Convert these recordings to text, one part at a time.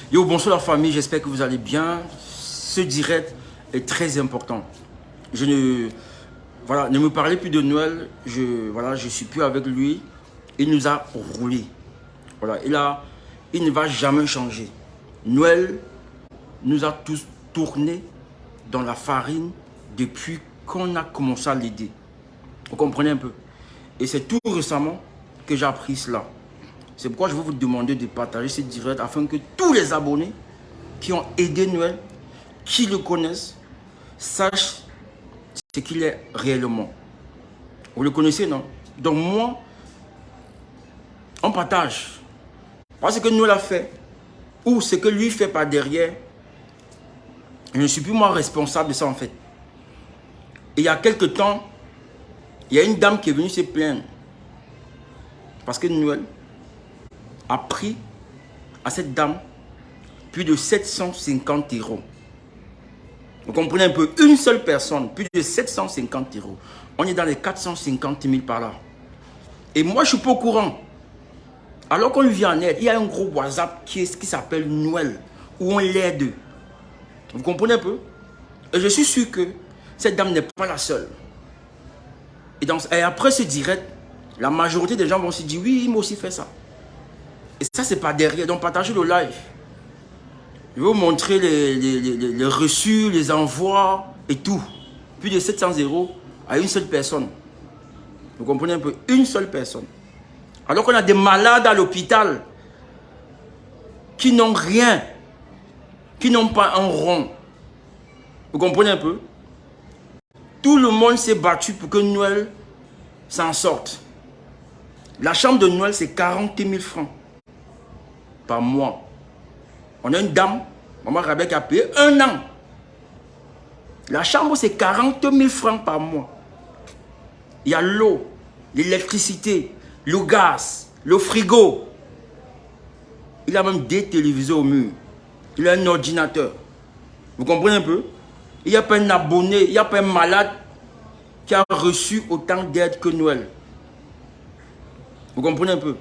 Yo, bonsoir la famille, j'espère que vous allez bien. Ce direct est très important. Ne me parlez plus de Noël. Je suis plus avec lui. Il nous a roulé. Il ne va jamais changer. Noël nous a tous tourné dans la farine depuis qu'on a commencé à l'aider. Vous comprenez un peu? Et c'est tout récemment que j'ai appris cela. C'est pourquoi je vais vous demander de partager ce direct afin que tous les abonnés qui ont aidé Noël, qui le connaissent, sachent ce qu'il est réellement. Vous le connaissez, non? Donc moi, on partage. Parce que Noël a fait, ou ce que lui fait par derrière, je ne suis plus moi responsable de ça en fait. Et il y a quelques temps, il y a une dame qui est venue se plaindre. Parce que Noël a pris à cette dame plus de 750 €. Vous comprenez un peu? Une seule personne, plus de 750 €. On est dans les 450 000 par là. Et moi, je ne suis pas au courant. Alors qu'on lui vient en aide, il y a un gros WhatsApp qui s'appelle Noël, où on l'aide. Vous comprenez un peu? Et je suis sûr que cette dame n'est pas la seule. Et après ce direct, la majorité des gens vont se dire, oui, il m'a aussi fait ça. Et ça, c'est pas derrière. Donc, partagez le live. Je vais vous montrer les reçus, les envois et tout. Plus de 700 € à une seule personne. Vous comprenez un peu? Une seule personne. Alors qu'on a des malades à l'hôpital qui n'ont rien, qui n'ont pas un rond. Vous comprenez un peu? Tout le monde s'est battu pour que Noël s'en sorte. La chambre de Noël, c'est 40 000 francs par mois. On a une dame, maman Rabek, qui a payé 1 an. La chambre, c'est 40 000 francs par mois. Il y a l'eau, l'électricité, le gaz, le frigo. Il a même des téléviseurs au mur. Il a un ordinateur. Vous comprenez un peu? Il n'y a pas un abonné, il n'y a pas un malade qui a reçu autant d'aide que Noël. Vous comprenez un peu?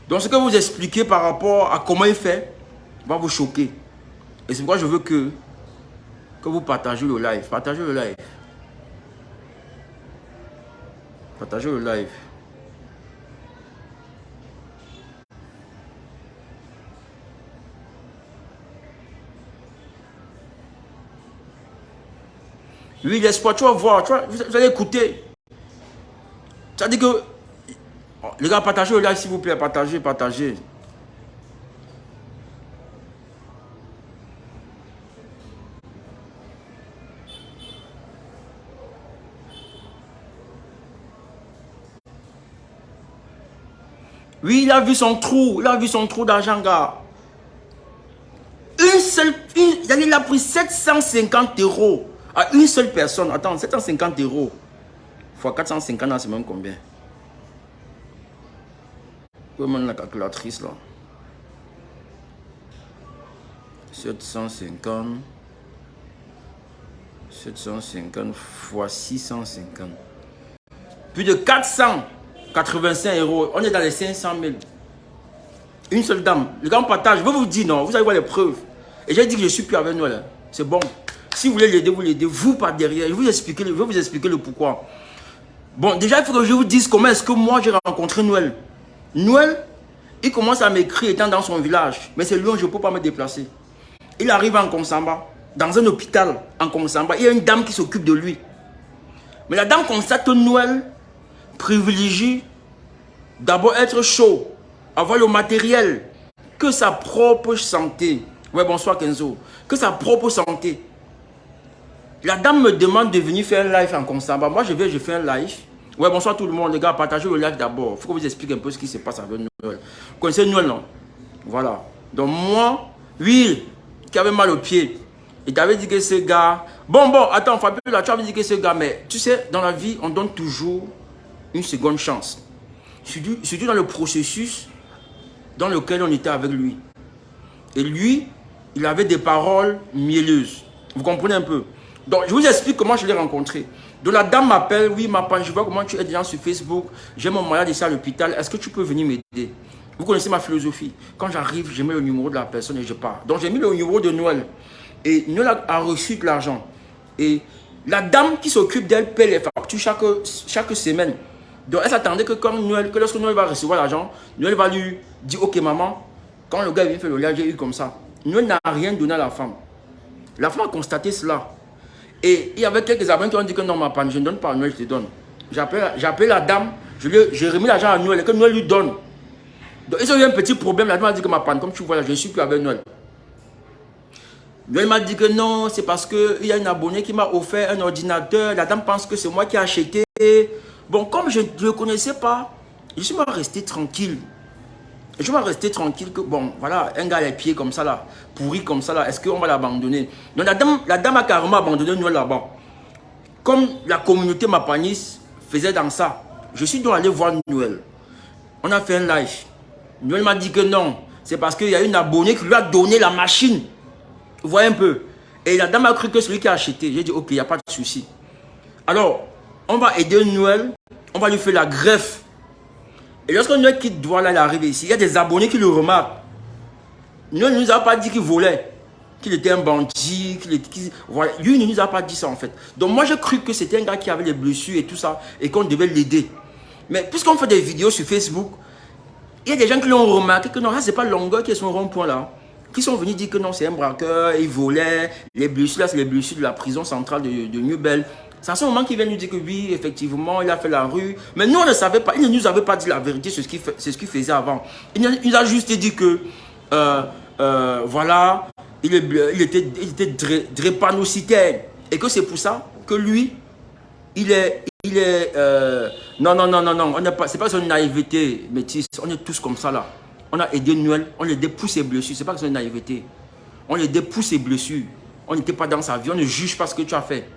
Donc ce que vous expliquez par rapport à comment il fait va vous choquer. Et c'est pourquoi je veux que vous partagez le live. Partagez le live. Partagez le live. Oui, l'espoir, tu vas voir, vous allez écouter. Ça dit que... Les gars, partagez le live s'il vous plaît, partagez, partagez. Oui, il a vu son trou, d'argent, gars. Il a pris 750 € à une seule personne. Attends, 750 € fois 450, c'est même combien? Comment la calculatrice là? 750 fois 650. Plus de 485 €. On est dans les 500 000. Une seule dame. Les gars, on partage. Je vais vous dire non. Vous allez voir les preuves. Et j'ai dit que je ne suis plus avec nous là. C'est bon. Si vous voulez l'aider, vous l'aidez. Vous par derrière. Je vais vous expliquer le pourquoi. Bon, déjà, il faut que je vous dise comment est-ce que moi j'ai rencontré Noël. Noël, il commence à m'écrire étant dans son village. Mais c'est loin, je ne peux pas me déplacer. Il arrive en Konsamba, dans un hôpital en Konsamba. Il y a une dame qui s'occupe de lui. Mais la dame constate que Noël privilégie d'abord être chaud, avoir le matériel, que sa propre santé. Ouais, bonsoir Kenzo. Que sa propre santé. La dame me demande de venir faire un live en Konsamba. Moi, je fais un live. Ouais, bonsoir tout le monde, les gars. Partagez le live d'abord. Il faut que je vous explique un peu ce qui se passe avec Noël. Vous connaissez Noël, non? Voilà. Donc, moi, oui, qui avait mal au pied. Il t'avait dit que ce gars... Bon, attends, Fabiola, tu avais dit que ce gars... Mais tu sais, dans la vie, on donne toujours une seconde chance. Surtout dans le processus dans lequel on était avec lui. Et lui, il avait des paroles mielleuses. Vous comprenez un peu? Donc, je vous explique comment je l'ai rencontré. Donc, la dame m'appelle, oui, je vois comment tu es déjà sur Facebook. J'ai mon malade ici à l'hôpital. Est-ce que tu peux venir m'aider? Vous connaissez ma philosophie. Quand j'arrive, je mets le numéro de la personne et je pars. Donc j'ai mis le numéro de Noël. Et Noël a reçu de l'argent. Et la dame qui s'occupe d'elle paie les factures chaque semaine. Donc elle s'attendait que lorsque Noël va recevoir l'argent, Noël va lui dire, ok maman, quand le gars vient faire le lien, j'ai eu comme ça. Noël n'a rien donné à la femme. La femme a constaté cela. Et il y avait quelques abonnés qui ont dit que non, ma panne, je ne donne pas à Noël, je te donne. J'ai appelé la dame, j'ai remis l'argent à Noël et que Noël lui donne. Donc ils ont eu un petit problème, la dame a dit que ma panne, comme tu vois là, je ne suis plus avec Noël. Noël m'a dit que non, c'est parce qu'il y a une abonnée qui m'a offert un ordinateur, la dame pense que c'est moi qui ai acheté. Bon, comme je ne le connaissais pas, je suis resté tranquille. Je vais rester tranquille que, bon, voilà, un gars les pieds comme ça là, pourri comme ça là, est-ce qu'on va l'abandonner? Donc la dame a carrément abandonné Noël là-bas. Comme la communauté Mapanis faisait dans ça, je suis donc allé voir Noël. On a fait un live. Noël m'a dit que non, c'est parce qu'il y a une abonnée qui lui a donné la machine. Vous voyez un peu. Et la dame a cru que c'est lui qui a acheté. J'ai dit, ok, il n'y a pas de souci. Alors, on va aider Noël, on va lui faire la greffe. Et lorsque Noël quitte Douala, il arrive ici, il y a des abonnés qui le remarquent. Noël ne nous a pas dit qu'il volait, qu'il était un bandit, voilà. Lui ne nous a pas dit ça en fait. Donc moi j'ai cru que c'était un gars qui avait des blessures et tout ça, et qu'on devait l'aider. Mais puisqu'on fait des vidéos sur Facebook, il y a des gens qui l'ont remarqué que non, là c'est pas Longueur qui est son rond-point là. Qui sont venus dire que non, c'est un braqueur, il volait, les blessures là c'est les blessures de la prison centrale de New Bell. C'est à ce moment qu'il vient nous dire que oui, effectivement, il a fait la rue. Mais nous, on ne savait pas. Il ne nous avait pas dit la vérité sur ce qu'il faisait avant. Il nous a juste dit que, voilà, il était drépanocytaire. Et que c'est pour ça que lui, non, c'est pas son naïveté, métis. On est tous comme ça là. On a aidé Noël, on l'aidait pour ses blessures. C'est pas que c'est une naïveté. On l'aidait pour ses blessures. On n'était pas dans sa vie, on ne juge pas ce que tu as fait.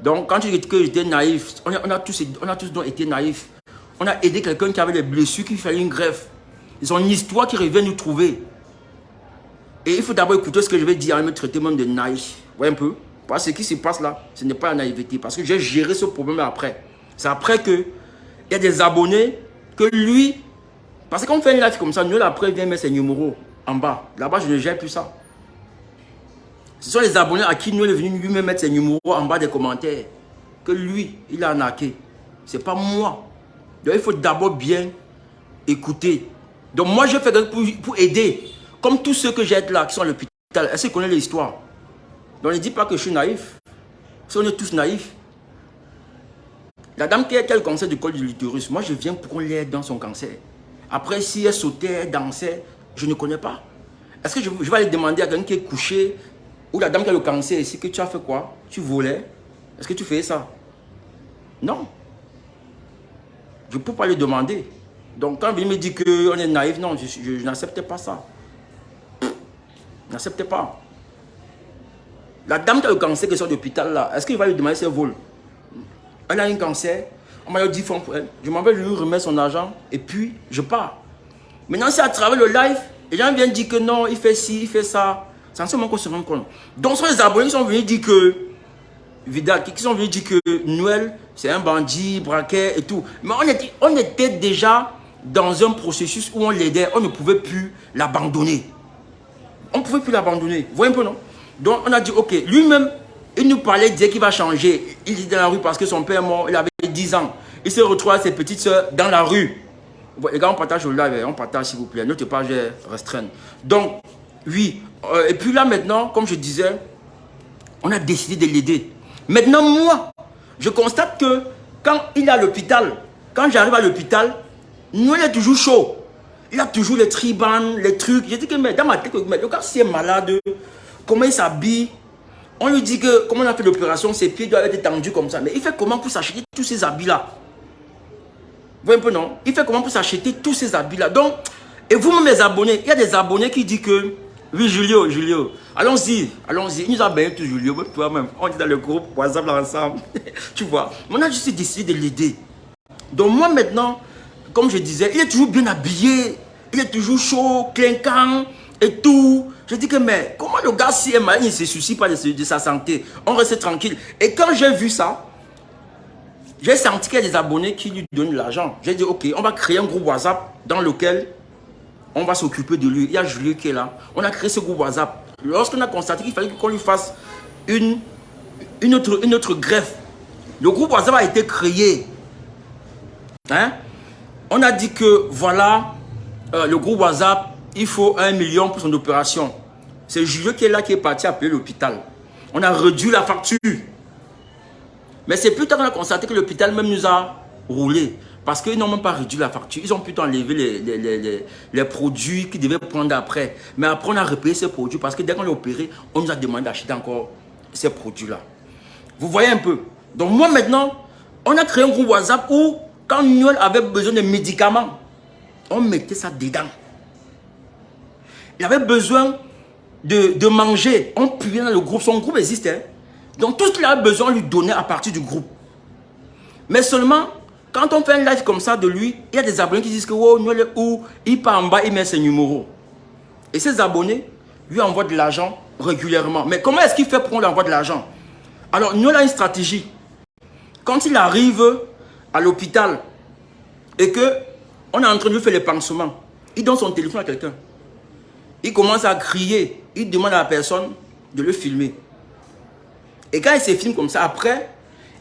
Donc, quand tu dis que j'étais naïf, on a tous été naïfs. On a aidé quelqu'un qui avait des blessures, qui fallait une greffe. Ils ont une histoire qui revient nous trouver. Et il faut d'abord écouter ce que je vais dire, et me traiter même de naïf. Vous voyez un peu? Parce que ce qui se passe là, ce n'est pas la naïveté. Parce que j'ai géré ce problème après. C'est après que il y a des abonnés que lui... Parce que quand on fait une live comme ça, nous après, il vient mettre ses numéros en bas. Là-bas, je ne gère plus ça. Ce sont les abonnés à qui nous est venu lui-même mettre ses numéros en bas des commentaires. Que lui, il a arnaqué. Ce n'est pas moi. Donc il faut d'abord bien écouter. Donc moi, je fais pour aider. Comme tous ceux que j'aide là, qui sont à l'hôpital. Est-ce qu'ils connaissent l'histoire? Donc ne dis pas que je suis naïf. Si on est tous naïfs. La dame qui a le cancer du col de l'utérus, moi je viens pour qu'on l'aide dans son cancer. Après, si elle sautait, elle dansait, je ne connais pas. Est-ce que je vais aller demander à quelqu'un qui est couché, ou la dame qui a le cancer ici, que tu as fait quoi? Tu volais? Est-ce que tu faisais ça? Non. Je ne peux pas lui demander. Donc quand il me dit qu'on est naïf, non, je n'acceptais pas ça. Je n'acceptais pas. La dame qui a le cancer qui sort de l'hôpital là, est-ce qu'il va lui demander ses vols? Elle a un cancer, on m'a dit 10 francs pour elle. Je m'en vais lui remettre son argent et puis je pars. Maintenant, c'est à travers le live, les gens viennent dire que non, il fait ci, il fait ça. C'est en ce moment qu'on se rend compte. Donc, ce sont les abonnés qui sont venus dire que Vidal, qui sont venus dire que Noël, c'est un bandit, braquet et tout. Mais on était déjà dans un processus où on l'aidait, on ne pouvait plus l'abandonner. On ne pouvait plus l'abandonner. Vous voyez un peu, non? Donc, on a dit, ok, lui-même, il nous parlait, il disait qu'il va changer. Il était dans la rue parce que son père est mort, il avait 10 ans. Il se retrouve avec ses petites soeurs dans la rue. Les gars, on partage le live, on partage s'il vous plaît. Notre page est restreinte. Donc, oui. Et puis là, maintenant, comme je disais, on a décidé de l'aider. Maintenant, moi, je constate que quand il est à l'hôpital, quand j'arrive à l'hôpital, nous, il est toujours chaud. Il a toujours les tribans, les trucs. J'ai dit que, mais dans ma tête, mais le gars, s'il est malade, comment il s'habille? On lui dit que, comme on a fait l'opération, ses pieds doivent être tendus comme ça. Mais il fait comment pour s'acheter tous ces habits-là? Vous voyez un peu, non? Il fait comment pour s'acheter tous ces habits-là? Donc, et vous-même, les abonnés, il y a des abonnés qui disent que, oui, Julio, allons-y. Il nous a baigné tout, Julio, toi-même. On est dans le groupe, WhatsApp, là, ensemble. Tu vois? On a juste décidé de l'aider. Donc, moi, maintenant, comme je disais, il est toujours bien habillé, il est toujours chaud, clinquant et tout. Je dis que, mais comment le gars, si est malade, il ne se soucie pas de sa santé? On reste tranquille. Et quand j'ai vu ça, j'ai senti qu'il y a des abonnés qui lui donnent de l'argent. J'ai dit, ok, on va créer un groupe WhatsApp dans lequel on va s'occuper de lui. Il y a Julien qui est là. On a créé ce groupe WhatsApp. Lorsqu'on a constaté qu'il fallait qu'on lui fasse une autre greffe, le groupe WhatsApp a été créé. Hein? On a dit que voilà, le groupe WhatsApp, il faut 1 million pour son opération. C'est Julien qui est là, qui est parti appeler l'hôpital. On a réduit la facture. Mais c'est plus tard qu'on a constaté que l'hôpital même nous a roulé. Parce qu'ils n'ont même pas réduit la facture. Ils ont plutôt enlevé les produits qu'ils devaient prendre après. Mais après, on a repayé ces produits parce que dès qu'on l'a opéré, on nous a demandé d'acheter encore ces produits-là. Vous voyez un peu. Donc moi maintenant, on a créé un groupe WhatsApp où, quand Noël avait besoin de médicaments, on mettait ça dedans. Il avait besoin de manger. On puait dans le groupe. Son groupe existait. Donc tout ce qu'il avait besoin, on lui donnait à partir du groupe. Mais seulement, quand on fait un live comme ça de lui, il y a des abonnés qui disent que oh, Noël est où? Il part en bas, il met ses numéros. Et ces abonnés lui envoient de l'argent régulièrement. Mais comment est-ce qu'il fait pour qu'on lui envoie de l'argent? Alors, Noël a une stratégie. Quand il arrive à l'hôpital et qu'on est en train de lui faire les pansements, il donne son téléphone à quelqu'un. Il commence à crier. Il demande à la personne de le filmer. Et quand il se filme comme ça, après,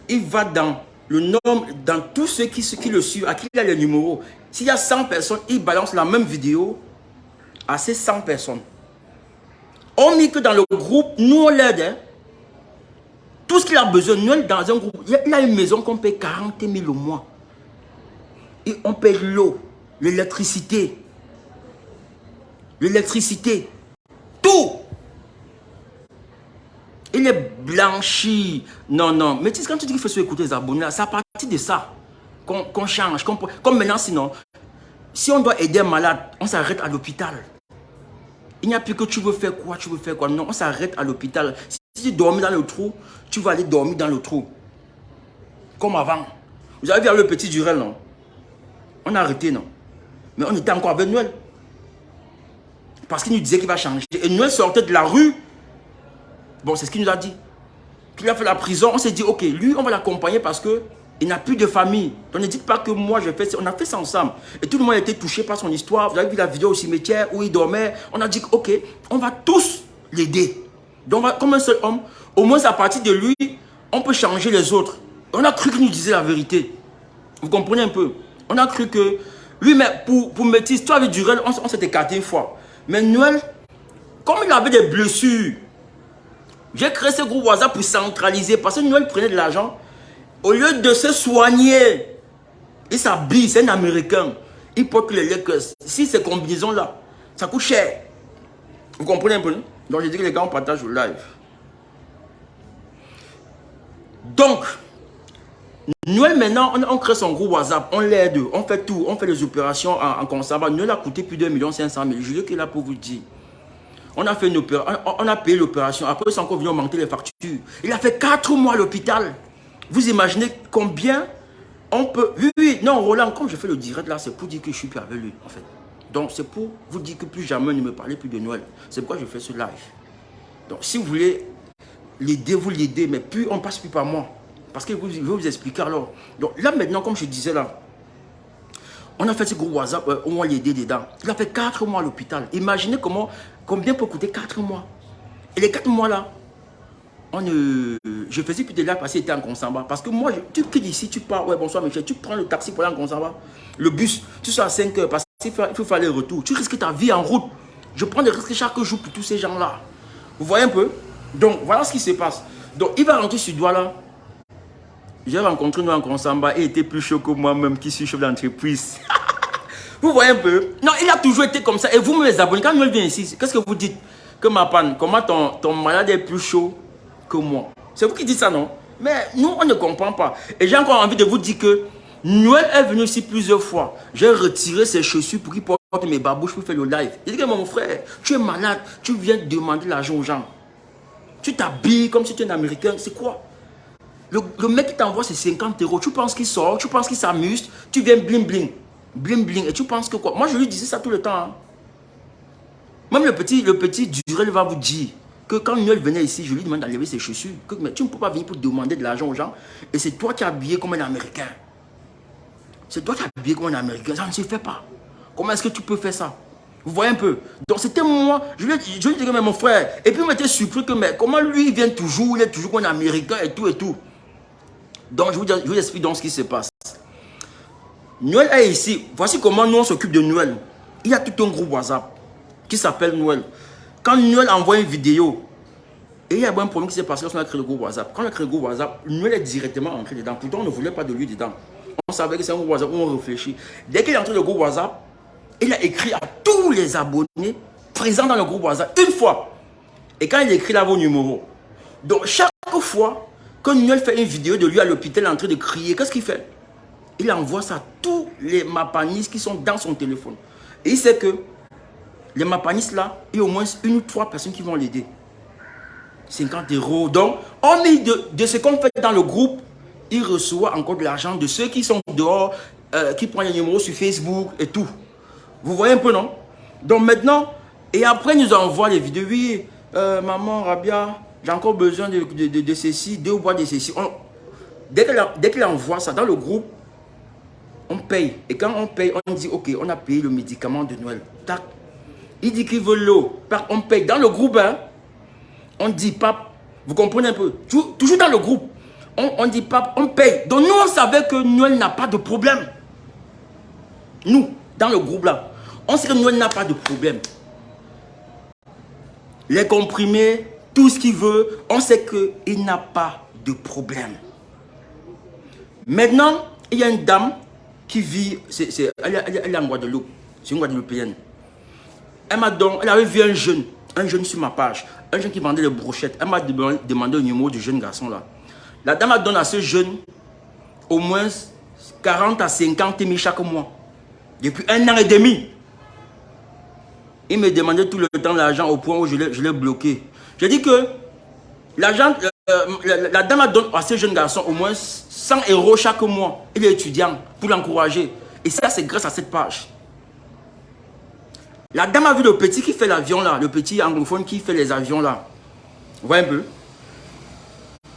il va dans le nombre, dans tous ceux qui le suivent, à qui il a les numéros. S'il y a 100 personnes, il balance la même vidéo à ces 100 personnes. On dit que dans le groupe, nous on l'aide. Hein. Tout ce qu'il a besoin, nous dans un groupe, il a une maison qu'on paye 40 000 au mois. Et on paye l'eau, l'électricité. L'électricité. Tout. Il est blanchi. Non, non. Mais quand tu dis qu'il faut se écouter les abonnés, c'est à partir de ça qu'on change. Comme maintenant, sinon, si on doit aider un malade, on s'arrête à l'hôpital. Il n'y a plus que tu veux faire quoi, tu veux faire quoi. Non, on s'arrête à l'hôpital. Si tu dormis dans le trou, tu vas aller dormir dans le trou. Comme avant. Vous avez vu le petit Durel, non? On a arrêté, non? Mais on était encore avec Noël. Parce qu'il nous disait qu'il va changer. Et Noël sortait de la rue. Bon, c'est ce qu'il nous a dit. Qu'il a fait la prison, on s'est dit, ok, lui, on va l'accompagner parce qu'il n'a plus de famille. Donc ne dites pas que moi, je fais ça. On a fait ça ensemble. Et tout le monde a été touché par son histoire. Vous avez vu la vidéo au cimetière où il dormait. On a dit, ok, on va tous l'aider. Donc, comme un seul homme, au moins à partir de lui, on peut changer les autres. On a cru qu'il nous disait la vérité. Vous comprenez un peu? On a cru que, lui, mais pour Métis, toi avec Durel, on s'est écarté une fois. Mais Noël, comme il avait des blessures, j'ai créé ce groupe WhatsApp pour centraliser. Parce que Noël prenait de l'argent. Au lieu de se soigner, il s'habille, c'est un Américain. Il porte les Lakers. Si ces combinaisons-là, ça coûte cher. Vous comprenez un peu? Non? Donc j'ai dit que les gars, on partage le live. Donc, Noël maintenant, on crée son groupe WhatsApp. On l'aide, on fait tout. On fait les opérations en conservant. Noël a coûté plus d'1 500 000. Je qui est là pour vous dire. On a fait une opération, on a payé l'opération. Après, ils sont encore venus augmenter les factures. Il a fait 4 mois à l'hôpital. Vous imaginez combien on peut... Oui, non, Roland, comme je fais le direct là, c'est pour dire que je suis plus avec lui, en fait. Donc, c'est pour vous dire que plus jamais ne me parlez plus de Noël. C'est pourquoi je fais ce live. Donc, si vous voulez l'aider, vous l'aidez, mais plus on ne passe plus par moi. Parce que je vais vous expliquer alors. Donc, là, maintenant, comme je disais là, on a fait ce groupe WhatsApp où on l'aidait dedans. Il a fait 4 mois à l'hôpital. Imaginez combien peut coûter 4 mois. Et les 4 mois là, je faisais plus de là parce qu'il était en Consamba. Parce que moi, tu quittes ici, tu pars, ouais, bonsoir Michel, tu prends le taxi pour aller en Consamba. Le bus, tu sors à 5 heures parce qu'il faut faire les retours. Tu risques ta vie en route. Je prends des risques chaque jour pour tous ces gens-là. Vous voyez un peu? Donc, voilà ce qui se passe. Donc, il va rentrer sur doigt là. J'ai rencontré nous en Consamba et il était plus chaud que moi-même qui suis chef d'entreprise. Vous voyez un peu? Non, il a toujours été comme ça. Et vous, mes abonnés, quand Noël vient ici, qu'est-ce que vous dites? Que ma panne, comment ton malade est plus chaud que moi? C'est vous qui dites ça, non? Mais nous, on ne comprend pas. Et j'ai encore envie de vous dire que Noël est venu ici plusieurs fois. J'ai retiré ses chaussures pour qu'il porte mes babouches pour faire le live. Il dit que mon frère, tu es malade, tu viens demander l'argent aux gens. Tu t'habilles comme si tu es un Américain. C'est quoi? Le mec qui t'envoie ses 50 €, tu penses qu'il sort, tu penses qu'il s'amuse, tu viens bling bling. Bling bling. Et tu penses que quoi? Moi, je lui disais ça tout le temps. Hein. Même le petit Durel va vous dire que quand Noël venait ici, je lui demande d'enlever ses chaussures. Mais tu ne peux pas venir pour demander de l'argent aux gens. Et c'est toi qui es habillé comme un Américain. C'est toi qui es habillé comme un Américain. Ça ne se fait pas. Comment est-ce que tu peux faire ça? Vous voyez un peu. Donc c'était moi, je lui dis que mais mon frère, et puis il m'était surpris que mais comment lui il vient toujours, il est toujours un Américain et tout et tout. Donc je vous explique donc ce qui se passe. Noël est ici, voici comment nous on s'occupe de Noël. Il y a tout un groupe WhatsApp qui s'appelle Noël. Quand Noël envoie une vidéo, et il y a un problème qui s'est passé lorsqu'on a créé le groupe WhatsApp. Quand on a créé le groupe WhatsApp, Noël est directement entré dedans. Pourtant on ne voulait pas de lui dedans. On savait que c'est un groupe WhatsApp où on réfléchit. Dès qu'il est entré dans le groupe WhatsApp, il a écrit à tous les abonnés présents dans le groupe WhatsApp une fois. Et quand il écrit là vos numéros. Donc chaque fois que Noël fait une vidéo de lui à l'hôpital en train de crier, qu'est-ce qu'il fait? Il envoie ça à tous les mapanistes qui sont dans son téléphone. Et il sait que les mapanistes là, il y a au moins une ou trois personnes qui vont l'aider. 50 €. Donc, hormis de ce qu'on fait dans le groupe, il reçoit encore de l'argent de ceux qui sont dehors, qui prennent les numéros sur Facebook et tout. Vous voyez un peu, non? Donc maintenant, et après, il nous envoie les vidéos. Oui, maman, Rabia, j'ai encore besoin de ceci, 2 boîtes de ceci. Dès qu'il envoie ça dans le groupe, on paye. Et quand on paye, on dit, ok, on a payé le médicament de Noël. Tac. Il dit qu'il veut l'eau. On paye. Dans le groupe, hein, on dit, pape, vous comprenez un peu? Toujours dans le groupe. On dit, pape, on paye. Donc nous, on savait que Noël n'a pas de problème. Nous, dans le groupe là, on sait que Noël n'a pas de problème. Les comprimés, tout ce qu'il veut, on sait qu'il n'a pas de problème. Maintenant, il y a une dame qui vit, elle est en Guadeloupe, c'est une Guadeloupéenne. Elle avait vu un jeune sur ma page, un jeune qui vendait les brochettes. Elle m'a demandé le numéro du jeune garçon là. La dame donne à ce jeune au moins 40 à 50 000 chaque mois. Depuis 1 an et demi. Il me demandait tout le temps l'argent au point où je l'ai bloqué. Je dis que l'argent, la dame donne à ce jeune garçon au moins 100 € chaque mois. Il est étudiant pour l'encourager. Et ça, c'est grâce à cette page. La dame a vu le petit qui fait l'avion là, le petit anglophone qui fait les avions là. Vous voyez un peu?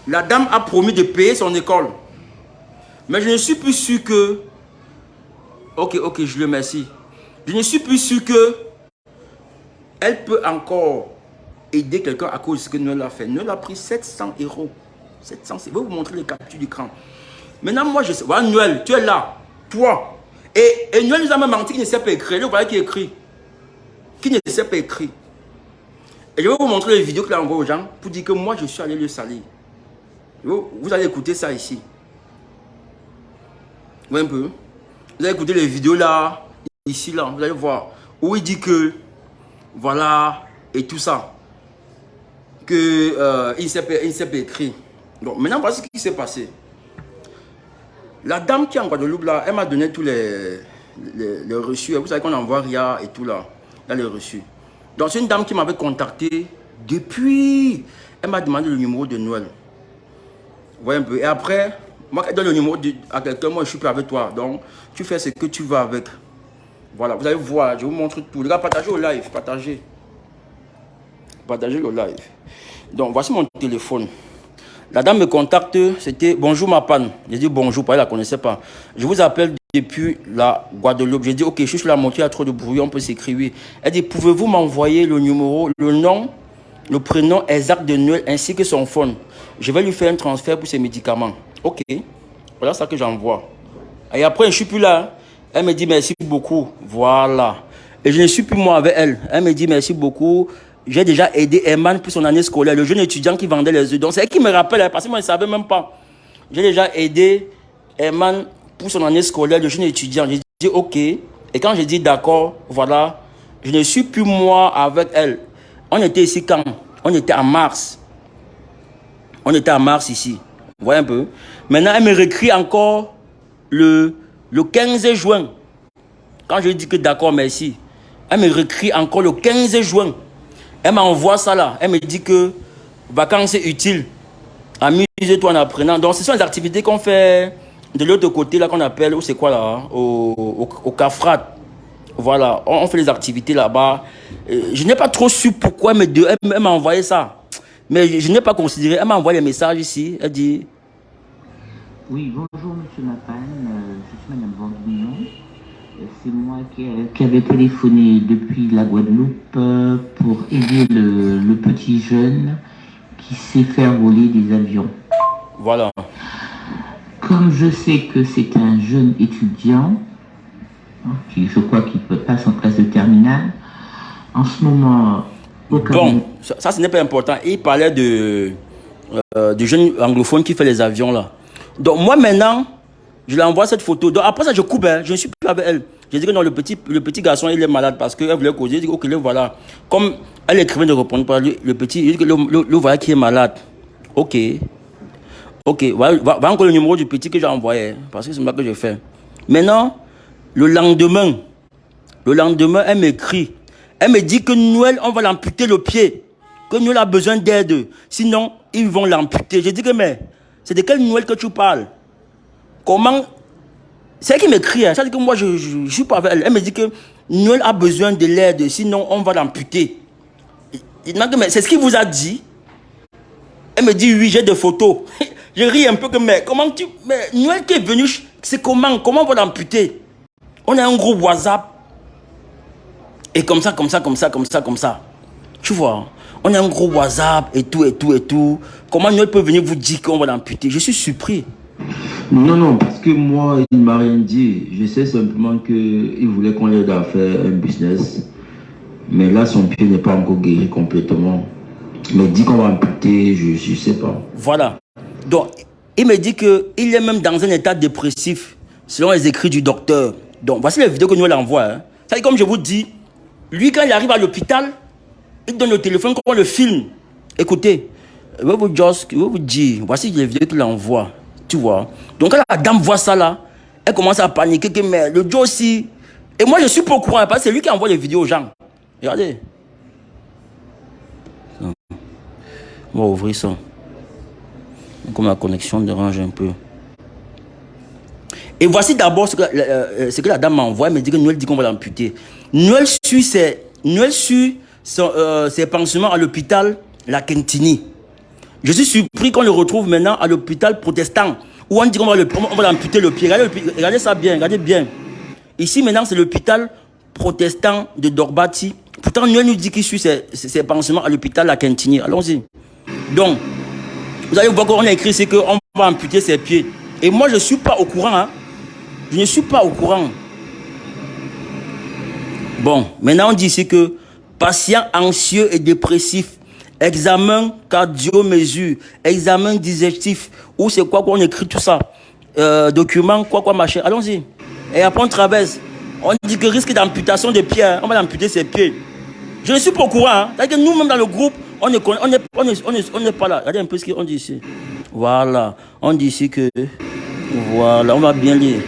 La dame a promis de payer son école. Mais je ne suis plus sûr que... Ok, je le remercie. Je ne suis plus sûr que elle peut encore aider quelqu'un à cause de ce que Noël a fait. Noël a pris 700 €. 700, je vais vous montrer les captures d'écran. Maintenant, moi, je sais. Voilà, Noël, tu es là. Toi. Et Noël nous a même menti qu'il ne sait pas écrire. Le voilà qui écrit. Qui ne sait pas écrire. Et je vais vous montrer les vidéos qu'il a envoyées aux gens pour dire que moi, je suis allé le salir. Vous allez écouter ça ici. Vous voyez un peu? Vous allez écouter les vidéos là, ici, là. Vous allez voir. Où il dit que, voilà, et tout ça. Que il ne sait pas écrire. Donc, maintenant, voici ce qui s'est passé. La dame qui est en Guadeloupe, là, elle m'a donné tous les reçus. Vous savez qu'on envoie RIA et tout là. Là, les reçus. Donc, c'est une dame qui m'avait contacté depuis. Elle m'a demandé le numéro de Noël. Vous voyez un peu. Et après, moi, quand je donne le numéro à quelqu'un, moi, je suis plus avec toi. Donc, tu fais ce que tu veux avec. Voilà, vous allez voir. Je vous montre tout. Les gars, partagez au live. Partagez. Partagez le live. Donc, voici mon téléphone. La dame me contacte, c'était bonjour ma panne. J'ai dit bonjour, elle ne la connaissait pas. Je vous appelle depuis la Guadeloupe. J'ai dit ok, je suis sur la montée, il y a trop de bruit, on peut s'écrire. Elle dit pouvez-vous m'envoyer le numéro, le nom, le prénom exact de Noël ainsi que son phone. Je vais lui faire un transfert pour ses médicaments. Ok, voilà ça que j'envoie. Et après, je ne suis plus là. Elle me dit merci beaucoup. Voilà. Et je ne suis plus moi avec elle. Elle me dit merci beaucoup. J'ai déjà aidé Herman pour son année scolaire, le jeune étudiant qui vendait les œufs. Donc c'est elle qui me rappelle, parce que moi je ne savais même pas. J'ai déjà aidé Herman pour son année scolaire, le jeune étudiant. J'ai dit ok. Et quand j'ai dit d'accord, voilà, je ne suis plus moi avec elle. On était ici quand? On était en mars. On était en mars ici. Vous voyez un peu? Maintenant, elle me réécrit encore le 15 juin. Quand je lui dis que d'accord, merci. Elle me réécrit encore le 15 juin. Elle m'envoie ça là. Elle me dit que vacances c'est utile. Amuse-toi en apprenant. Donc, ce sont les activités qu'on fait de l'autre côté là qu'on appelle, c'est quoi là? Hein? Au Cafrat. Voilà. On fait les activités là-bas. Je n'ai pas trop su pourquoi elle m'a envoyé ça. Mais je n'ai pas considéré. Elle m'a envoyé les messages ici. Elle dit. Oui, bonjour monsieur Mapan. Je suis madame Vendignon. C'est moi qui avais téléphoné depuis la Guadeloupe pour aider le petit jeune qui s'est fait voler des avions. Voilà. Comme je sais que c'est un jeune étudiant, qui, je crois qu'il passe en classe de terminale, en ce moment... Bon, ça ce n'est pas important. Il parlait de jeune anglophone qui fait les avions là. Donc moi maintenant, je lui envoie cette photo. Donc après ça, je coupe, hein. Je ne suis plus avec elle. J'ai dit que non, le petit garçon, il est malade parce qu'elle voulait causer. J'ai dit, ok, le voilà. Comme elle écrivait de répondre par lui, le petit, il dit que le voilà qui est malade. Ok. Ok, voilà encore le numéro du petit que j'ai envoyé. Parce que c'est moi que je fais. Maintenant, le lendemain, elle m'écrit. Elle me dit que Noël, on va l'amputer le pied. Que Noël a besoin d'aide. Sinon, ils vont l'amputer. J'ai dit que mais, c'est de quel Noël que tu parles? Comment? C'est elle qui m'écrit. Ça dit que moi, je ne suis pas avec elle. Elle me dit que Noël a besoin de l'aide. Sinon, on va l'amputer. Il demande que mais c'est ce qu'il vous a dit? Elle me dit oui, j'ai des photos. Je ris un peu que mais comment tu... Mais Noël qui est venu, c'est comment? Comment on va l'amputer? On a un groupe WhatsApp. Et comme ça. Tu vois, on a un gros WhatsApp et tout. Comment Noël peut venir vous dire qu'on va l'amputer? Je suis surpris. Non, parce que moi, il ne m'a rien dit. Je sais simplement qu'il voulait qu'on l'aide à faire un business. Mais là, son pied n'est pas encore guéri complètement. Mais dit qu'on va amputer, je ne sais pas. Voilà. Donc, il me dit qu'il est même dans un état dépressif, selon les écrits du docteur. Donc, voici les vidéos que Noël envoie. Hein. Ça, comme je vous dis, lui, quand il arrive à l'hôpital, il donne le téléphone, qu'on le filme. Écoutez, je vais vous dire, voici les vidéos qu'il envoie. Tu vois. Donc, quand la dame voit ça là, elle commence à paniquer. Que, mais le Joe aussi. Et moi, je suis pas au courant, parce que c'est lui qui envoie les vidéos aux gens. Regardez. On va ouvrir ça. Comme la connexion dérange un peu. Et voici d'abord ce que la dame m'envoie. Elle me dit que Noël dit qu'on va l'amputer. Noël suit ses pansements à l'hôpital La Quintini. Je suis surpris qu'on le retrouve maintenant à l'hôpital protestant, où on dit qu'on va l'amputer le pied. Regardez ça bien, regardez bien. Ici maintenant c'est l'hôpital protestant de Dorbati. Pourtant Noël nous dit qu'il suit ses pansements à l'hôpital La Quintini. Allons-y. Donc, vous allez voir qu'on a écrit, c'est qu'on va amputer ses pieds. Et moi je ne suis pas au courant. Hein. Je ne suis pas au courant. Bon, maintenant on dit ici que patient anxieux et dépressif, examen cardio-mesure, examen digestif, ou c'est quoi qu'on écrit tout ça, document, quoi, machin. Allons-y. Et après on traverse. On dit que risque d'amputation des pieds, hein. On va amputer ses pieds. Je ne suis pas au courant. Hein. C'est-à-dire que nous-mêmes dans le groupe, on n'est pas là. Regardez un peu ce qu'on dit ici. Voilà. On dit ici que... Voilà, on va bien lire.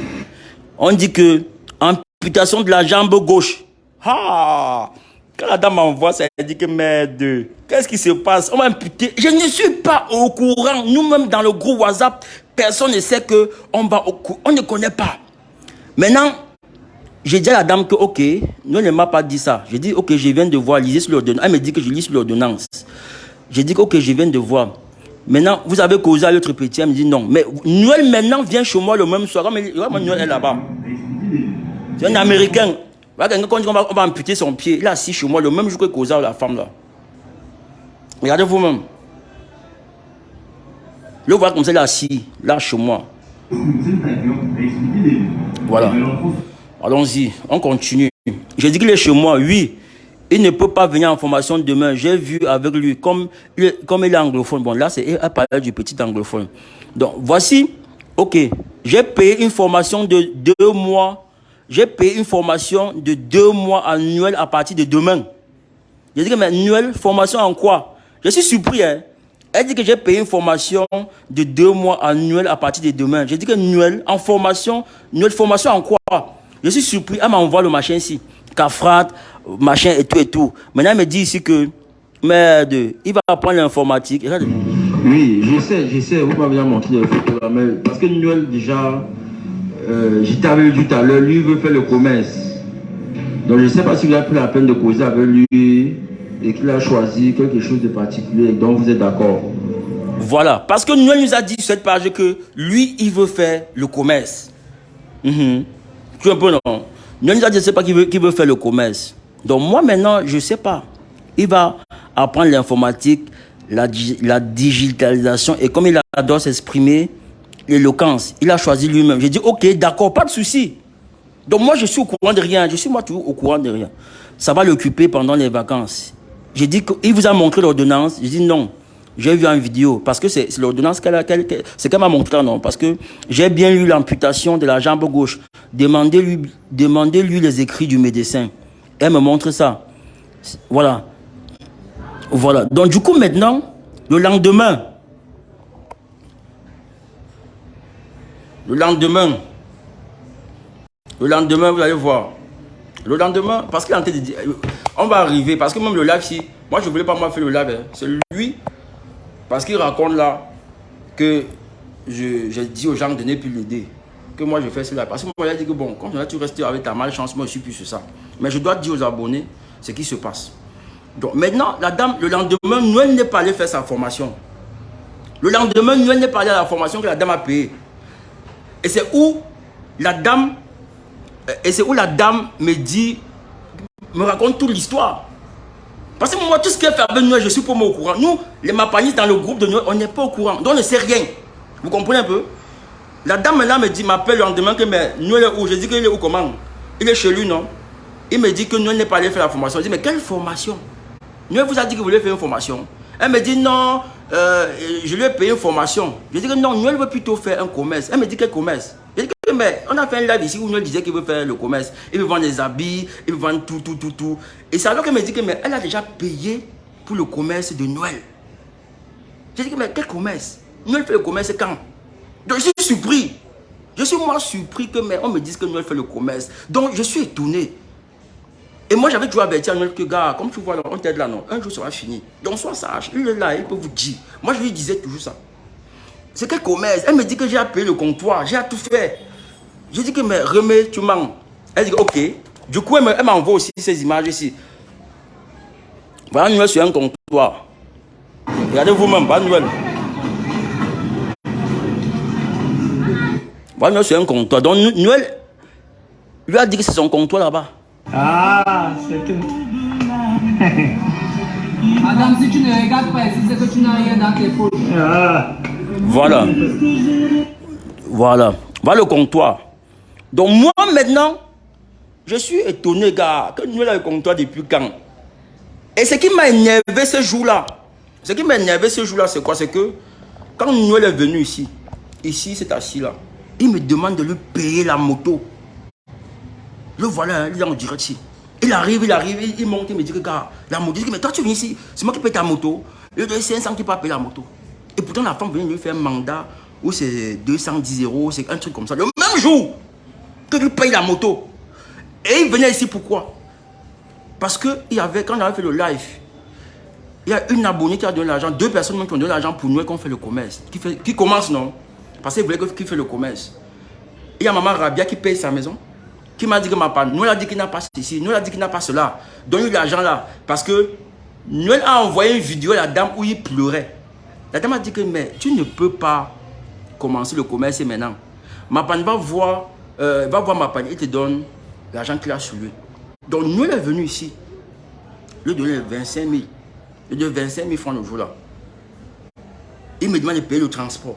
On dit que amputation de la jambe gauche. Ah! Quand la dame m'envoie ça, elle dit que merde, qu'est-ce qui se passe? On va amputer. Je ne suis pas au courant. Nous-mêmes dans le groupe WhatsApp, personne ne sait que on ne connaît pas. Maintenant, j'ai dit à la dame que ok, nous ne m'a pas dit ça. J'ai dit ok, je viens de voir, lisez sur l'ordonnance. Elle me dit que je lis sur l'ordonnance. J'ai dit que ok, je viens de voir. Maintenant, vous avez causé à l'autre petit. Elle me dit non. Mais Noël maintenant vient chez moi le même soir. Comme Noël est là-bas. C'est un Américain. Quand on va amputer son pied, il est assis chez moi le même jour que causa la femme là. Regardez vous-même. Le voir comme ça, il est assis, là chez moi. Voilà. Allons-y, on continue. J'ai dit qu'il est chez moi, oui. Il ne peut pas venir en formation demain. J'ai vu avec lui, comme il est anglophone. Bon, là, c'est à parler du petit anglophone. Donc, voici, ok, j'ai payé une formation de 2 mois. J'ai payé une formation de 2 mois annuelle à partir de demain. J'ai dit que, mais Noël, formation en quoi? Je suis surpris, hein. Elle dit que j'ai payé une formation de 2 mois annuelle à partir de demain. J'ai dit que Noël, en formation, Noël, formation en quoi? Je suis surpris. Elle m'envoie le machin ici. Cafrat, machin et tout. Maintenant, elle me dit ici que, merde, il va apprendre l'informatique. Oui, je sais, vous m'avez montré les photos là, mais parce que Noël, déjà, je t'avais dit tout à l'heure, lui veut faire le commerce. Donc, je ne sais pas s'il a pris la peine de causer avec lui et qu'il a choisi quelque chose de particulier, donc vous êtes d'accord. Voilà, parce que Noël nous a dit sur cette page que lui, il veut faire le commerce. Tu vois un peu, non? Noël nous a dit, je ne sais pas qui veut faire le commerce. Donc moi maintenant, je ne sais pas. Il va apprendre l'informatique, la digitalisation. Et comme il adore s'exprimer, l'éloquence, il a choisi lui-même. J'ai dit, ok, d'accord, pas de souci. Donc moi, je suis au courant de rien. Je suis moi toujours au courant de rien. Ça va l'occuper pendant les vacances. J'ai dit qu'il vous a montré l'ordonnance. J'ai dit non. J'ai vu en vidéo. Parce que c'est l'ordonnance qu'elle m'a montré, non. Parce que j'ai bien lu l'amputation de la jambe gauche. Demandez-lui les écrits du médecin. Elle me montre ça. Voilà. Voilà. Donc du coup, maintenant, le lendemain, vous allez voir. Le lendemain, parce qu'il est en train de dire, on va arriver, parce que même le live, si, moi je ne voulais pas moi faire le live, hein. C'est lui, parce qu'il raconte là, que j'ai dit aux gens de ne plus l'aider, que moi je fais cela. Parce que moi, il a dit que bon, quand tu restes avec ta malchance, moi je suis plus sur ça. Mais je dois dire aux abonnés ce qui se passe. Donc maintenant, la dame, le lendemain, Noël n'est pas allé faire sa formation. Le lendemain, Noël n'est pas allé à la formation que la dame a payée. Et c'est où la dame me dit, me raconte toute l'histoire. Parce que moi, tout ce qu'elle fait avec Noël, je suis pas au courant. Nous, les mapanistes dans le groupe de Noël, on n'est pas au courant. Donc on ne sait rien. Vous comprenez un peu? La dame là me dit, m'appelle le lendemain que mais Noël est où? Je dis qu'il est où comment? Il est chez lui, non? Il me dit que Noël n'est pas allé faire la formation. Je dis, mais quelle formation? Noël vous a dit que vous voulez faire une formation. Elle me dit non, je lui ai payé une formation. Je dis que non, Noël veut plutôt faire un commerce. Elle me dit quel commerce? Je dis que mais on a fait un live ici où Noël disait qu'il veut faire le commerce. Il veut vendre des habits, il veut vendre tout. Et c'est alors qu'elle me dit que mais elle a déjà payé pour le commerce de Noël. Je dis que mais quel commerce? Noël fait le commerce quand? Donc je suis surpris. Je suis moi surpris que mais on me dise que Noël fait le commerce. Donc je suis étonné. Et moi, j'avais toujours averti à Noël que, gars, comme tu vois, on t'aide là, non, un jour ça va finir. Donc, sois sage. Il est là, il peut vous dire. Moi, je lui disais toujours ça. C'est quel commerce? Elle me dit que j'ai appelé le comptoir, j'ai tout fait. Je dis que, mais remets, tu mens. Elle dit, ok. Du coup, elle m'envoie aussi ces images ici. Voilà Noël sur un comptoir. Regardez vous-même, voilà Noël. Voilà Noël sur un comptoir. Donc, Noël lui a dit que c'est son comptoir là-bas. Ah, c'est tout. Madame, si tu ne regardes pas ici, c'est que tu n'as rien dans tes poches. Ah. Voilà. Voilà. Voilà le comptoir. Donc moi maintenant, je suis étonné, gars, que nous avons le comptoir depuis quand? Et ce qui m'a énervé ce jour-là, c'est quoi? C'est que quand Noël est venu ici, c'est assis là, il me demande de lui payer la moto. Le voilà, hein, il est en direct ici. Il arrive, il monte, il me dit que gars, la moto, il dit mais toi tu viens ici, c'est moi qui paye ta moto. Il dit 500 qui peut payer la moto. Et pourtant la femme vient lui faire un mandat où c'est 210 €, c'est un truc comme ça. Le même jour que lui paye la moto. Et il venait ici pourquoi? Parce que quand on avait fait le live, il y a une abonnée qui a donné l'argent, 2 personnes qui ont donné l'argent pour nous et qu'on fait le commerce. Qui commence non? Parce qu'il voulait qu'il fait le commerce. Il y a maman Rabia qui paye sa maison. Qui m'a dit que Noël a dit qu'il n'a pas ceci, Noël a dit qu'il n'a pas cela. Donne-lui l'argent là. Parce que Noël a envoyé une vidéo à la dame où il pleurait. La dame a dit que mais tu ne peux pas commencer le commerce maintenant. Mapan va voir Mapan, il te donne l'argent qu'il a sur lui. Donc Noël est venu ici. Il lui donne 25 000. Il donne 25 000 francs le jour là. Il me demande de payer le transport.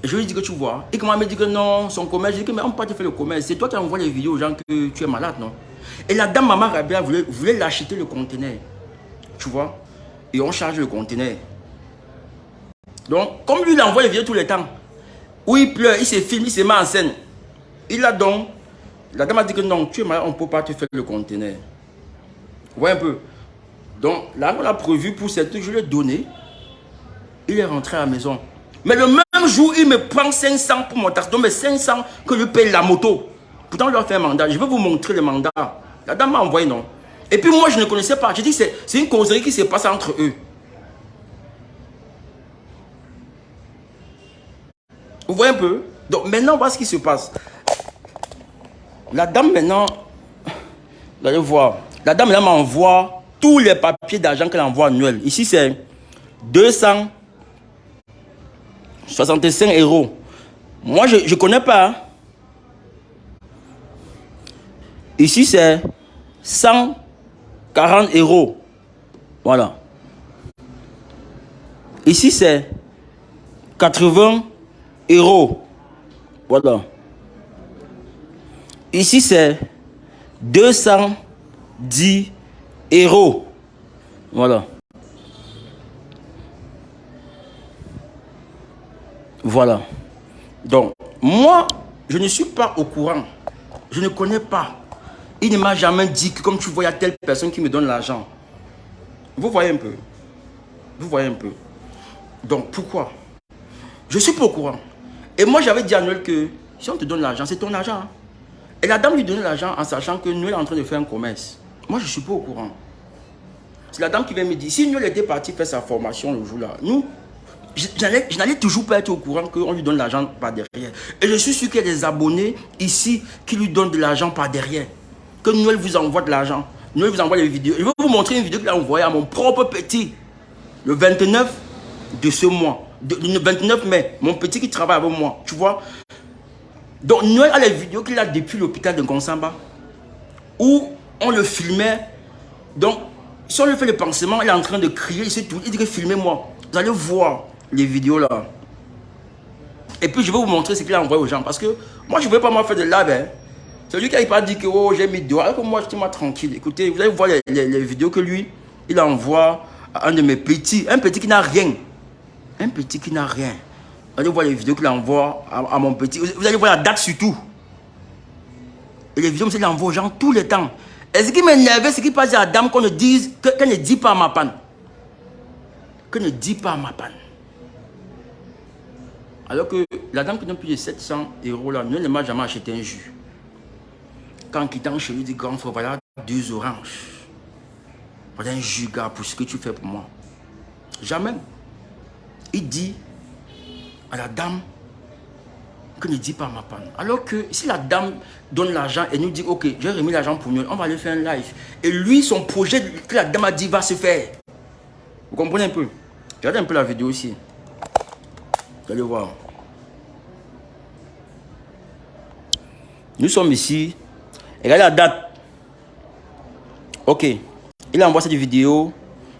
Et je lui dis que tu vois. Et comment il me dit que non, son commerce, je dis que mais on peut pas te faire le commerce. C'est toi qui envoies les vidéos aux gens que tu es malade, non? Et la dame Maman Rabia voulait l'acheter le conteneur. Tu vois? Et on charge le conteneur. Donc, comme lui, il envoie les vidéos tous les temps. Où il pleure, il se filme, il se met en scène. Il a donc. La dame a dit que non, tu es malade, on ne peut pas te faire le conteneur. Vous voyez un peu? Donc, là, on a prévu pour cette truc, je lui ai donné. Il est rentré à la maison. Mais le même jour, il me prend 500 pour mon taxe. Donc, mais 500 que je paye la moto. Pourtant, on lui a fait un mandat. Je vais vous montrer le mandat. La dame m'a envoyé, non? Et puis, moi, je ne connaissais pas. J'ai dit que c'est une causerie qui se passe entre eux. Vous voyez un peu? Donc, maintenant, voilà ce qui se passe. La dame, maintenant, vous allez voir. La dame, là, m'envoie tous les papiers d'argent qu'elle envoie à Noël. Ici, c'est 265 €. Moi, je ne connais pas. Hein. Ici, c'est 140 €. Voilà. Ici, c'est 80 €. Voilà. Ici, c'est 210 €. Voilà. Voilà. Donc, moi, je ne suis pas au courant. Je ne connais pas. Il ne m'a jamais dit que, comme tu vois, il y a telle personne qui me donne l'argent. Vous voyez un peu. Vous voyez un peu. Donc, pourquoi? Je ne suis pas au courant. Et moi, j'avais dit à Noël que si on te donne l'argent, c'est ton argent. Et la dame lui donnait l'argent en sachant que Noël est en train de faire un commerce. Moi, je ne suis pas au courant. C'est la dame qui vient me dire, si Noël était parti faire sa formation le jour-là, nous, je n'allais toujours pas être au courant qu'on lui donne l'argent par derrière. Et je suis sûr qu'il y a des abonnés ici qui lui donnent de l'argent par derrière. Que Noël vous envoie de l'argent. Noël vous envoie les vidéos. Je vais vous montrer une vidéo qu'il a envoyée à mon propre petit. Le 29 de ce mois. Le 29 mai. Mon petit qui travaille avec moi. Tu vois. Donc Noël a les vidéos qu'il a depuis l'hôpital de Gonsamba. Où on le filmait. Donc, si on lui fait le pansement, il est en train de crier. Il dit que filmez-moi. Vous allez voir les vidéos là. Et puis je vais vous montrer ce qu'il a envoyé aux gens. Parce que moi je ne voulais pas moi faire de live. Hein. C'est lui qui n'a pas dit que oh, j'ai mis dehors. Alors que moi j'étais tranquille. Écoutez, vous allez voir les vidéos que lui, il envoie à un de mes petits. Un petit qui n'a rien. Un petit qui n'a rien. Vous allez voir les vidéos qu'il envoie à mon petit. Vous allez voir la date surtout. Et les vidéos qu'il envoie aux gens tous les temps. Et ce qui m'énervait, c'est qu'il passe à la dame qu'on ne dise, qu'elle ne dit pas à ma panne. Que ne dit pas à ma panne. Alors que la dame qui donne plus de 700 € là, ne m'a jamais acheté un jus. Quand quittant chez lui, il dit grand frère, voilà 2 oranges. Voilà un jus, gars, pour ce que tu fais pour moi. Jamais. Il dit à la dame que ne dit pas à ma panne. Alors que si la dame donne l'argent et nous dit ok, j'ai remis l'argent pour nous, on va aller faire un live. Et lui, son projet que la dame a dit va se faire. Vous comprenez un peu? Regardez un peu la vidéo aussi. Vous allez voir. Nous sommes ici. Regardez la date. Ok. Il envoie cette vidéo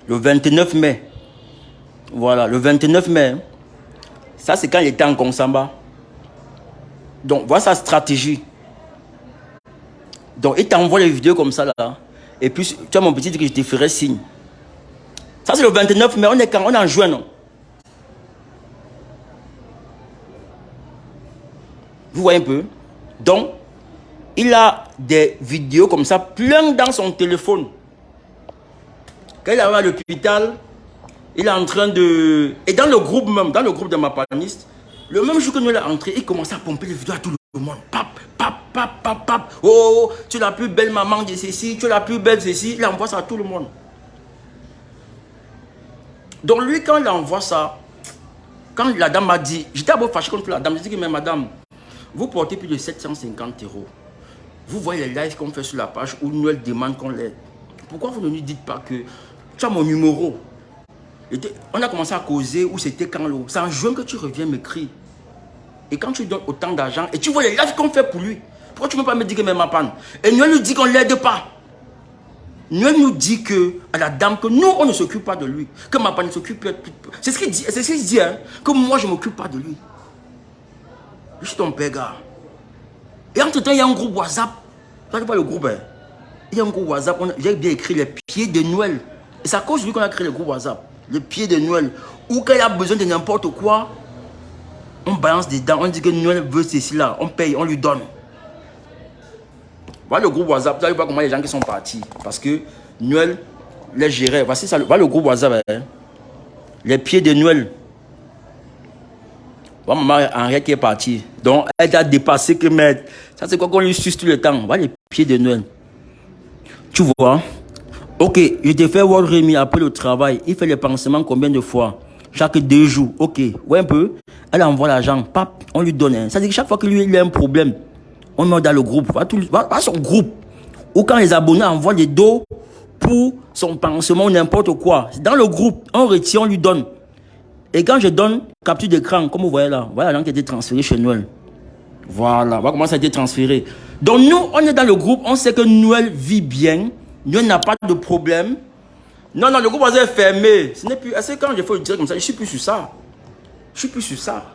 le 29 mai. Voilà, le 29 mai. Ça, c'est quand il était en Gonsamba. Donc, voilà sa stratégie. Donc, il t'envoie les vidéos comme ça là. Et puis, tu as mon petit dit que je te ferai signe. Ça, c'est le 29 mai. On est quand? On est en juin, non? Vous voyez un peu? Donc, il a des vidéos comme ça, plein dans son téléphone. Quand il arrive à l'hôpital, il est en train de... Et dans le groupe même, dans le groupe de ma paniste, le même jour que nous est entré, il commence à pomper les vidéos à tout le monde. Pap, pap, pap, pap, pap. Oh, tu es la plus belle maman de ceci, tu es la plus belle de ceci. Il envoie ça à tout le monde. Donc lui, quand il envoie ça, quand la dame m'a dit, j'étais d'abord fâché contre la dame, j'ai dit que mais madame, vous portez plus de 750 €. Vous voyez les lives qu'on fait sur la page où Noël demande qu'on l'aide. Pourquoi vous ne lui dites pas que tu as mon numéro? On a commencé à causer où c'était quand l'eau. C'est en juin que tu reviens m'écrire. Et quand tu donnes autant d'argent et tu vois les lives qu'on fait pour lui, pourquoi tu ne peux pas me dire que même ma panne? Et Noël nous dit qu'on ne l'aide pas. Noël nous dit que, à la dame que nous, on ne s'occupe pas de lui. Que ma panne ne s'occupe pas. C'est ce qu'il dit, hein, que moi, je ne m'occupe pas de lui. Je suis ton père, gars. Et entre-temps, il y a un groupe WhatsApp. Tu vois pas le groupe, hein? Il y a un groupe WhatsApp. J'ai bien écrit les pieds de Noël. Et c'est à cause de lui qu'on a créé le groupe WhatsApp. Les pieds de Noël. Ou quand il a besoin de n'importe quoi, on balance dedans. On dit que Noël veut ceci là. On paye, on lui donne. Voilà le groupe WhatsApp. Vous allez voir comment les gens qui sont partis. Parce que Noël les gérait. Voici ça. Voilà le groupe WhatsApp. Hein? Les pieds de Noël. Voilà maman Henriette qui est partie. Donc elle a dépassé que mais ça c'est quoi qu'on lui suce tout le temps. Voilà les pieds de Noël. Tu vois? Ok, je te fais voir Rémi après le travail. Il fait les pansements combien de fois? Chaque 2 jours. Ok, ouais un peu. Elle envoie l'argent. Pap, on lui donne. Hein. Ça veut dire que chaque fois que lui il a un problème, on met dans le groupe. Va son groupe. Ou quand les abonnés envoient des dos pour son pansement ou n'importe quoi. Dans le groupe, on retire, on lui donne. Et quand je donne capture d'écran, comme vous voyez là, voilà l'argent qui a été transféré chez Noël. Voilà, voilà comment ça a été transféré. Donc nous, on est dans le groupe, on sait que Noël vit bien, Noël n'a pas de problème. Non, non, le groupe est fermé. Ce n'est plus. Est-ce que quand je fais le direct comme ça, je suis plus sur ça. Je suis plus sur ça.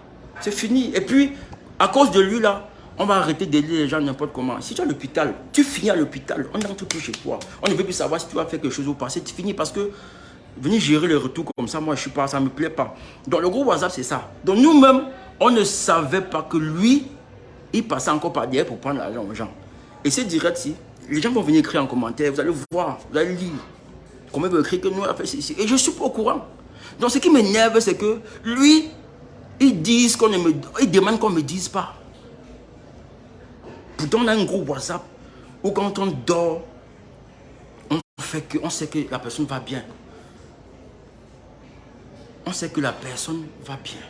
C'est fini. Et puis, à cause de lui là, on va arrêter d'aider les gens n'importe comment. Si tu es à l'hôpital, tu finis à l'hôpital, on n'entre plus chez toi. On ne veut plus savoir si tu vas faire quelque chose ou pas. C'est fini parce que venir gérer le retour comme ça, moi je suis pas, ça me plaît pas. Donc le groupe WhatsApp c'est ça. Donc nous-mêmes, on ne savait pas que lui, il passait encore par derrière pour prendre l'argent aux gens. Et c'est direct si les gens vont venir écrire en commentaire, vous allez voir, vous allez lire. Combien veut écrire que nous avons fait ceci. Et je suis pas au courant. Donc ce qui m'énerve, c'est que lui, ils disent qu'on ne me, ils demandent qu'on ne me dise pas. Pourtant, on a un groupe WhatsApp où quand on dort, on sait que la personne va bien. On sait que la personne va bien.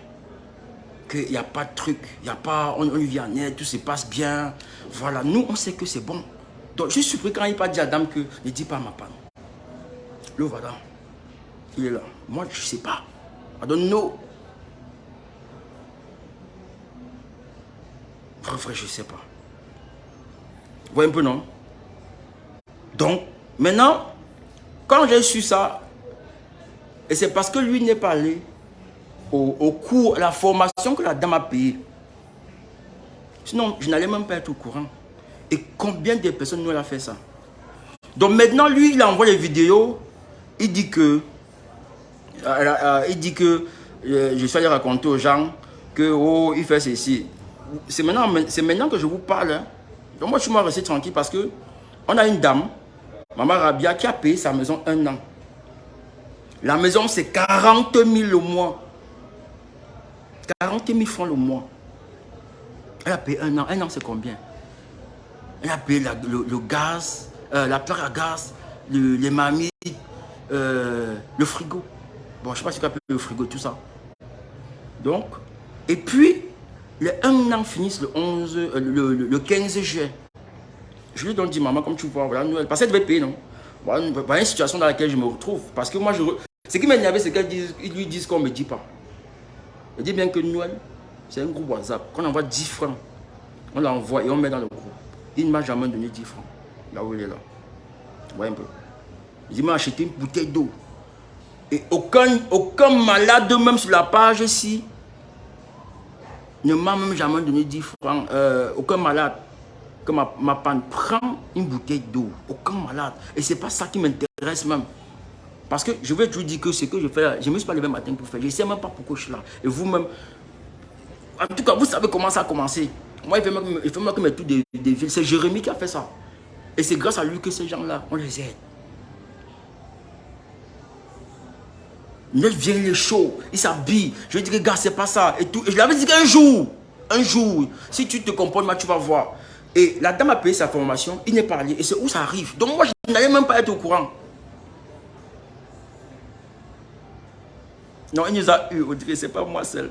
Qu'il n'y a pas de truc, il n'y a pas, on lui vient en aide, tout se passe bien. Voilà, nous, on sait que c'est bon. Donc, je suis surpris quand il pas dit à Adam que ne dis pas à ma femme. Le voilà. Il est là. Moi, je ne sais pas. I don't know. Frère, je ne sais pas. Vous voyez un peu, non? Donc, maintenant, quand j'ai su ça, et c'est parce que lui n'est pas allé au cours, à la formation que la dame a payée. Sinon, je n'allais même pas être au courant. Et combien de personnes nous a fait ça? Donc maintenant, lui, il envoie les vidéos. Il dit que je suis allé raconter aux gens que oh, il fait ceci. C'est maintenant que je vous parle. Hein. Donc moi, je suis resté tranquille parce que on a une dame, Maman Rabia, qui a payé sa maison 1 an. La maison, c'est 40 000 le mois. 40 000 francs le mois. Elle a payé 1 an. 1 an, c'est combien? Elle a payé le gaz, la plaque à gaz, les marmites, le frigo. Bon, je ne sais pas si tu as payé le frigo, tout ça. Donc, et puis, les 1 an finissent le 15 juillet. Je lui donne dit, maman, comme tu vois, voilà, Noël. Parce qu'elle devait payer, non? Voilà une situation dans laquelle je me retrouve. Parce que moi, ce qui m'énerve, c'est qu'ils lui disent qu'on ne me dit pas. Il dit bien que Noël, c'est un groupe WhatsApp. Qu'on envoie 10 francs, on l'envoie et on met dans le groupe. Il ne m'a jamais donné 10 francs. Là où il est là. Vous voyez un peu. Il m'a acheté une bouteille d'eau. Et aucun malade, même sur la page ici, ne m'a même jamais donné 10 francs. Aucun malade que ma panne prend une bouteille d'eau. Aucun malade. Et ce n'est pas ça qui m'intéresse même. Parce que je vais toujours dire que ce que je fais là, je ne me suis pas levé le matin pour faire. Je ne sais même pas pourquoi je suis là. Et vous-même, en tout cas, vous savez comment ça a commencé. Moi, il fait que mes tours des villes. C'est Jérémie qui a fait ça. Et c'est grâce à lui que ces gens-là, on les aide. Il vient, il est chaud, il s'habille. Je lui dis, regarde, c'est pas ça. Et, tout. Et je lui avais dit qu'un jour, si tu te comportes mal, tu vas voir. Et la dame a payé sa formation, il n'est pas allé. Et c'est où ça arrive. Donc moi, je n'allais même pas être au courant. Non, il nous a eu, on dirait, c'est pas moi seul.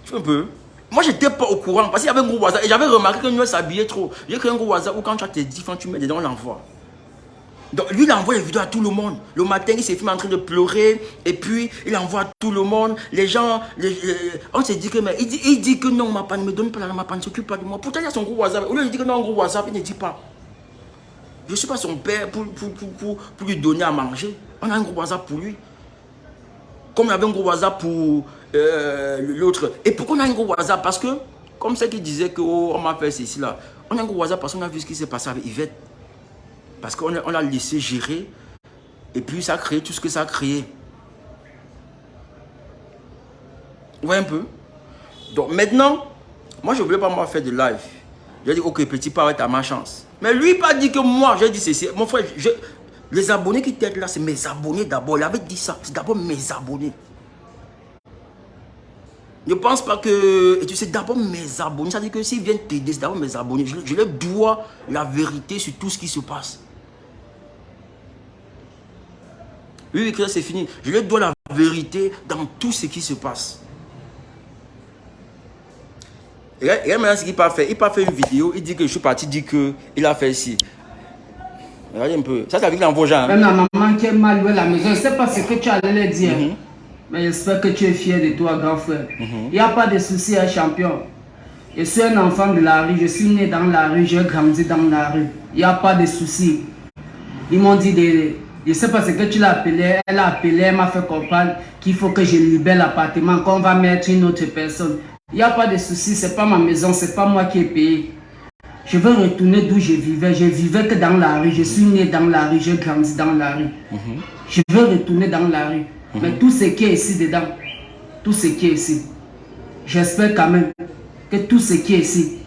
Tu vois un peu. Moi, je n'étais pas au courant parce qu'il y avait un gros WhatsApp. Et j'avais remarqué que nous s'habillait trop. J'ai créé un gros WhatsApp où quand tu as tes 10 francs, tu mets dedans, on l'envoie. Donc lui, il envoie les vidéos à tout le monde. Le matin, il s'est filmé en train de pleurer. Et puis, il envoie à tout le monde. Les gens, on s'est dit que, mais il dit que non, ma panne ne me donne pas l'argent, ma panne ne s'occupe pas de moi. Pourtant, il y a son gros WhatsApp. Au lieu de dire que non, un gros WhatsApp, il ne dit pas. Je ne suis pas son père pour lui donner à manger. On a un gros WhatsApp pour lui. Comme il y avait un gros WhatsApp pour l'autre. Et pourquoi on a un gros WhatsApp? Parce que, comme ceux qui disaient que oh, on m'a fait ceci là. On a un gros WhatsApp parce qu'on a vu ce qui s'est passé avec Yvette. Parce qu'on l'a laissé gérer. Et puis ça a créé tout ce que ça a créé. Vous voyez un peu? Donc maintenant, moi je ne voulais pas moi faire de live. J'ai dit, ok, petit pas, tu as ma chance. Mais lui, il n'a pas dit que moi, j'ai dit ceci. Mon frère, les abonnés qui t'aident là, c'est mes abonnés d'abord. Il avait dit ça. C'est d'abord mes abonnés. Ne pense pas que... Et tu sais, d'abord mes abonnés. Ça veut dire que s'ils viennent t'aider, c'est d'abord mes abonnés. Je leur dois la vérité sur tout ce qui se passe. Oui, c'est fini. Je leur dois la vérité dans tout ce qui se passe. Et maintenant, ce qu'il n'a pas fait, il n'a pas fait une vidéo. Il dit que je suis parti, il dit qu'il a fait ici. Regardez un peu. Ça veut dire qu'il envoie gens. Même la maman qui a mal loué la maison, je ne sais pas ce que tu allais leur dire. Mais j'espère que tu es fier de toi, grand frère. Il n'y a pas de souci, hein, champion. Je suis un enfant de la rue, je suis né dans la rue, j'ai grandi dans la rue. Il n'y a pas de souci. Ils m'ont dit, je ne sais pas ce que tu l'as appelé, elle a appelé, elle m'a fait comprendre qu'il faut que je libère l'appartement, qu'on va mettre une autre personne. Il n'y a pas de souci, ce n'est pas ma maison, ce n'est pas moi qui ai payé. Je veux retourner d'où je vivais que dans la rue, je suis né dans la rue, j'ai grandi dans la rue. Je veux retourner dans la rue. Mais tout ce qui est ici dedans, tout ce qui est ici, j'espère quand même que tout ce qui est ici,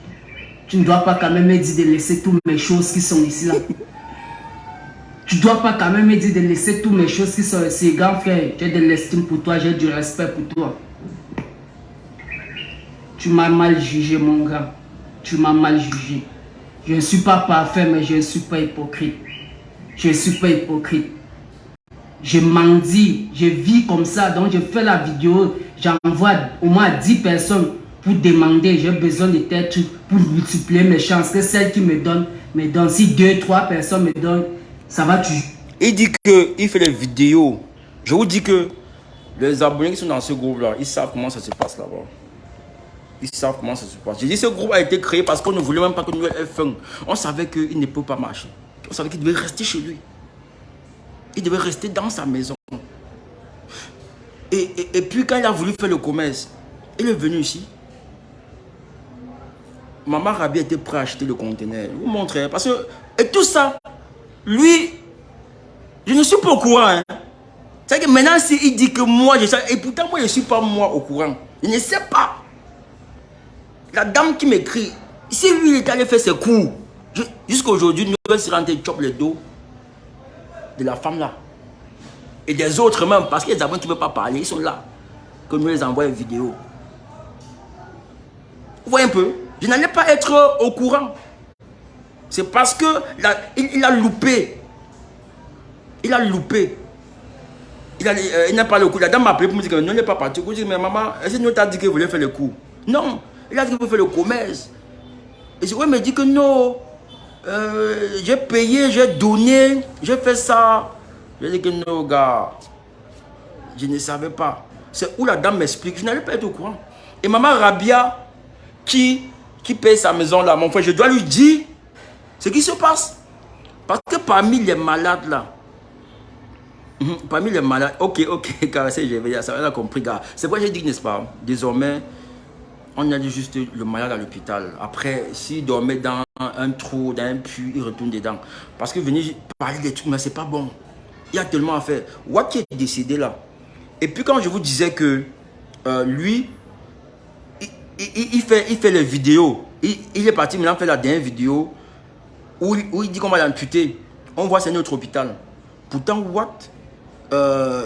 tu ne dois pas quand même me dire de laisser toutes mes choses qui sont ici là. Tu ne dois pas quand même me dire de laisser toutes mes choses qui sont ici. Grand frère, j'ai de l'estime pour toi, j'ai du respect pour toi. Tu m'as mal jugé mon gars. Tu m'as mal jugé. Je ne suis pas parfait, mais je ne suis pas hypocrite. Je ne suis pas hypocrite. Je mendie, je vis comme ça, donc je fais la vidéo, j'envoie au moins 10 personnes pour demander, j'ai besoin de tel truc pour multiplier mes chances, que celles qui me donnent. Si 2-3 personnes me donnent, ça va tu. Il dit qu'il fait des vidéos. Je vous dis que les abonnés qui sont dans ce groupe-là, ils savent comment ça se passe là-bas. Ils savent comment ça se passe. J'ai dit ce groupe a été créé parce qu'on ne voulait même pas que nous ait faim. On savait qu'il ne peut pas marcher. On savait qu'il devait rester chez lui. Il devait rester dans sa maison. Et puis quand il a voulu faire le commerce, il est venu ici. Maman Rabi était prêt à acheter le conteneur. Je vous montrer. Parce que, et tout ça, lui, je ne suis pas au courant. Hein. C'est que maintenant, s'il dit que moi, je sais, et pourtant, moi, je ne suis pas moi au courant. Je ne sais pas. La dame qui m'écrit, si lui, il est allé faire ses cours, jusqu'à aujourd'hui, nous allons rentrer choper le dos de la femme là. Et des autres même, parce que les abonnés qui ne veulent pas parler, ils sont là. Que nous les envoyons une vidéo. Vous voyez un peu? Je n'allais pas être au courant. C'est parce que il a loupé. Il a loupé. Il n'a pas le coup. La dame m'a appelé pour me dire que non, il n'est pas parti. Je dis, mais maman, est-ce que nous t'a dit qu'il voulait faire le coup? Non, il a dit qu'il voulait faire le commerce. Et je me dit que non. J'ai payé, j'ai donné, j'ai fait ça. J'ai dit que non, gars. Je ne savais pas. C'est où la dame m'explique. Je n'allais pas être au courant. Et maman Rabia, qui paye sa maison là, mon frère, je dois lui dire ce qui se passe. Parce que parmi les malades là, parmi les malades, ok, ça on a compris, gars. C'est pourquoi j'ai dit, n'est-ce pas, désormais, on a dit juste le malade à l'hôpital. Après, s'il dormait dans un trou, dans un puits, il retourne dedans. Parce que venir parler des trucs, mais c'est pas bon. Il y a tellement à faire. Watt est décédé là. Et puis quand je vous disais que lui, il fait les vidéos. Il est parti maintenant faire la dernière vidéo où il dit qu'on va l'amputer. On voit c'est notre hôpital. Pourtant, Watt,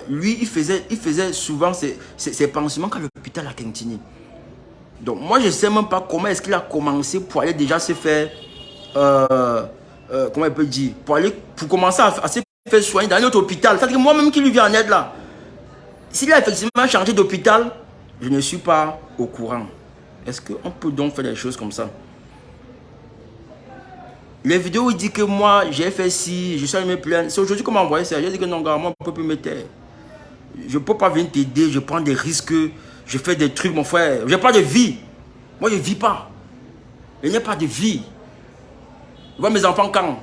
lui, il faisait souvent ses pansements à l'hôpital à Kentini. Donc, moi, je ne sais même pas comment est-ce qu'il a commencé pour aller déjà se faire, comment il peut dire, pour commencer à se faire soigner dans notre hôpital. C'est-à-dire que moi-même qui lui viens en aide là, s'il a effectivement changé d'hôpital, je ne suis pas au courant. Est-ce qu'on peut donc faire des choses comme ça? Les vidéos, il dit que moi, j'ai fait ci, je suis allé me plaindre. C'est aujourd'hui qu'on m'a envoyé ça. J'ai dit que non, gars, moi, je ne peux plus me taire. Je ne peux pas venir t'aider, je prends des risques, je fais des trucs, mon frère. Je n'ai pas de vie. Moi, je ne vis pas. Je n'ai pas de vie. Je vois mes enfants quand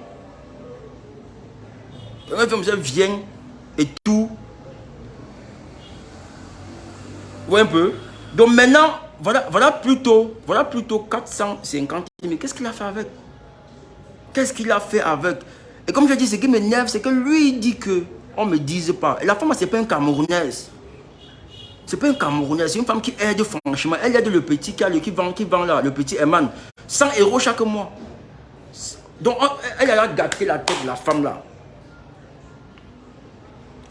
je viens et tout. Vous voyez un peu? Donc maintenant, voilà plutôt 450 000. Qu'est-ce qu'il a fait avec? Qu'est-ce qu'il a fait avec? Et comme je dis, ce qui m'énerve, c'est que lui, il dit que on ne me dise pas. Et la femme, ce n'est pas une Camerounaise. Ce n'est pas une Camerounaise. C'est une femme qui aide franchement. Elle aide le petit qui vend là, le petit Eman. 100 € chaque mois. Donc, elle a gâté la tête de la femme là.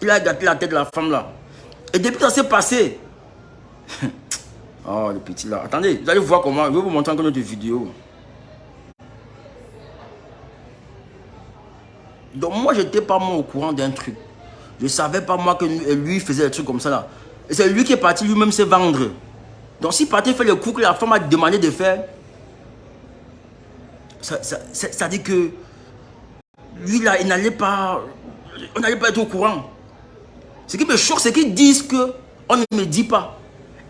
Il a gâté la tête de la femme là. Et depuis que ça s'est passé. Oh, le petit là. Attendez, vous allez voir comment. Je vais vous montrer encore notre vidéo. Donc moi, je n'étais pas moi au courant d'un truc. Je ne savais pas moi que lui faisait des trucs comme ça là. Et c'est lui qui est parti lui-même se vendre. Donc s'il partait faire le coup que la femme a demandé de faire, ça dit que lui là, on n'allait pas être au courant. Ce qui me choque, c'est qu'ils disent qu'on ne me dit pas.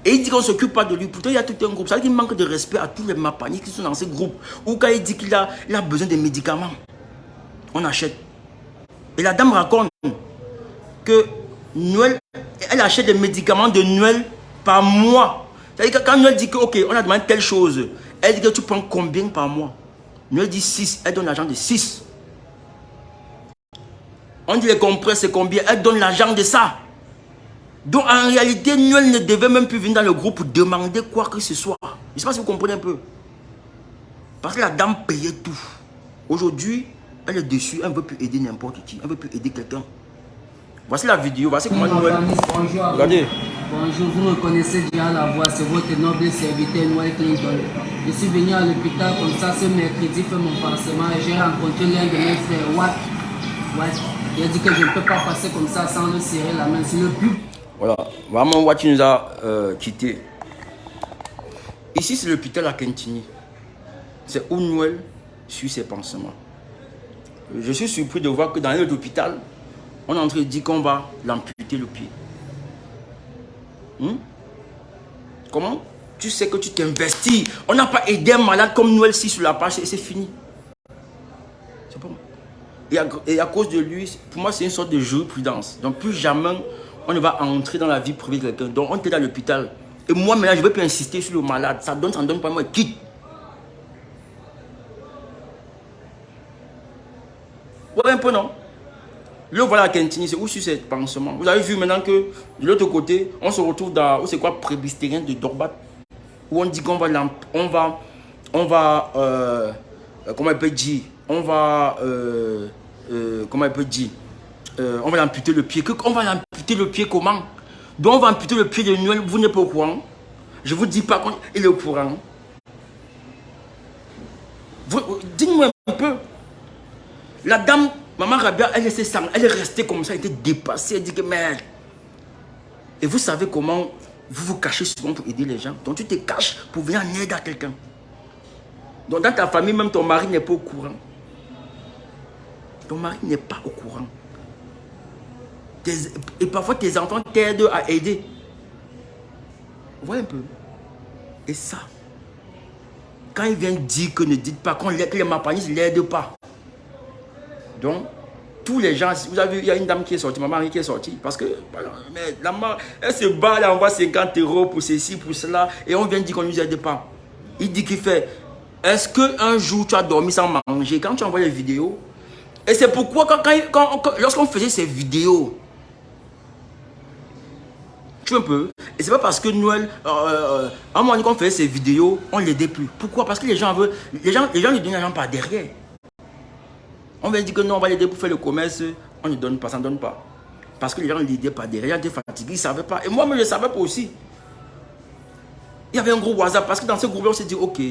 Et il dit qu'on ne s'occupe pas de lui. Pourtant, il y a tout un groupe. Ça veut dire qu'il manque de respect à tous les mapanis qui sont dans ce groupe. Ou quand il dit qu'il a besoin de médicaments, on achète. Et la dame raconte que Noël, elle achète des médicaments de Noël par mois. C'est-à-dire que quand Noël dit que, ok, on a demandé telle chose, elle dit que tu prends combien par mois? Noël dit 6, elle donne l'argent de 6. On dit les compresses, c'est combien? Elle donne l'argent de ça. Donc en réalité, Noël ne devait même plus venir dans le groupe pour demander quoi que ce soit. Je ne sais pas si vous comprenez un peu. Parce que la dame payait tout. Aujourd'hui, elle est dessus, elle ne veut plus aider n'importe qui. Elle ne veut plus aider quelqu'un. Voici la vidéo, voici comment Noël... Bonjour. Regardez. Bonjour, vous reconnaissez déjà la voix, c'est votre noble serviteur Noël Clinton. Je suis venu à l'hôpital comme ça ce mercredi, faire mon pansement et j'ai rencontré l'un de mes frères, Watt. Il a dit que je ne peux pas passer comme ça sans le serrer la main. C'est le plus... Voilà, vraiment Watt nous a quittés. Ici c'est l'hôpital à Kentini. C'est où Noël suit ses pansements. Je suis surpris de voir que dans l'hôpital, on est en train de dire qu'on va l'amputer le pied. Comment? Tu sais que tu t'investis. On n'a pas aidé un malade comme Noël si sur la page et c'est fini. C'est pas moi. Et à cause de lui, pour moi c'est une sorte de jurisprudence. Donc plus jamais on ne va entrer dans la vie privée de quelqu'un. Donc on était dans l'hôpital. Et moi maintenant je ne vais plus insister sur le malade. Ça donne pas, moi quitte. Ouais un peu non. Le voilà à Kentini, c'est où sur ces pansements. Vous avez vu maintenant que de l'autre côté, on se retrouve dans, c'est quoi, Prébistérien de Dorbat, où on dit qu'on va, comment il peut dire, comment il peut dire, on va l'amputer le pied. On va l'amputer le pied comment? Donc on va amputer le pied de Noël, vous n'êtes pas au courant. Je vous dis pas qu'il est au courant. Dites-moi un peu. La dame, Maman Rabia, elle est restée comme ça, elle était dépassée, elle dit que merde. Et vous savez comment vous vous cachez souvent pour aider les gens. Donc tu te caches pour venir en aide à quelqu'un. Donc dans ta famille, même ton mari n'est pas au courant. Ton mari n'est pas au courant. Et parfois tes enfants t'aident à aider. Voyez un peu. Et ça, quand il vient dire que ne dites pas, que les mapanistes ne l'aident pas. Donc, tous les gens, vous avez vu, il y a une dame qui est sortie, ma mari qui est sortie, parce que, mais la maman, elle se bat, elle envoie 50 € pour ceci, pour cela, et on vient dire qu'on ne nous aide pas. Il dit qu'il fait, est-ce qu'un jour tu as dormi sans manger, quand tu envoies les vidéos, et c'est pourquoi lorsqu'on faisait ces vidéos, tu vois un peu, et c'est pas parce que Noël, à un moment donné qu'on faisait ces vidéos, on ne l'aidait plus. Pourquoi? Parce que les gens lui donnent l'argent par derrière. On vient dire que non, on va l'aider pour faire le commerce. On ne donne pas, ça ne donne pas. Parce que les gens l'aidaient pas derrière, ils étaient fatigués, ils ne savaient pas. Et moi-même, je ne savais pas aussi. Il y avait un gros WhatsApp parce que dans ce groupe, on s'est dit, ok,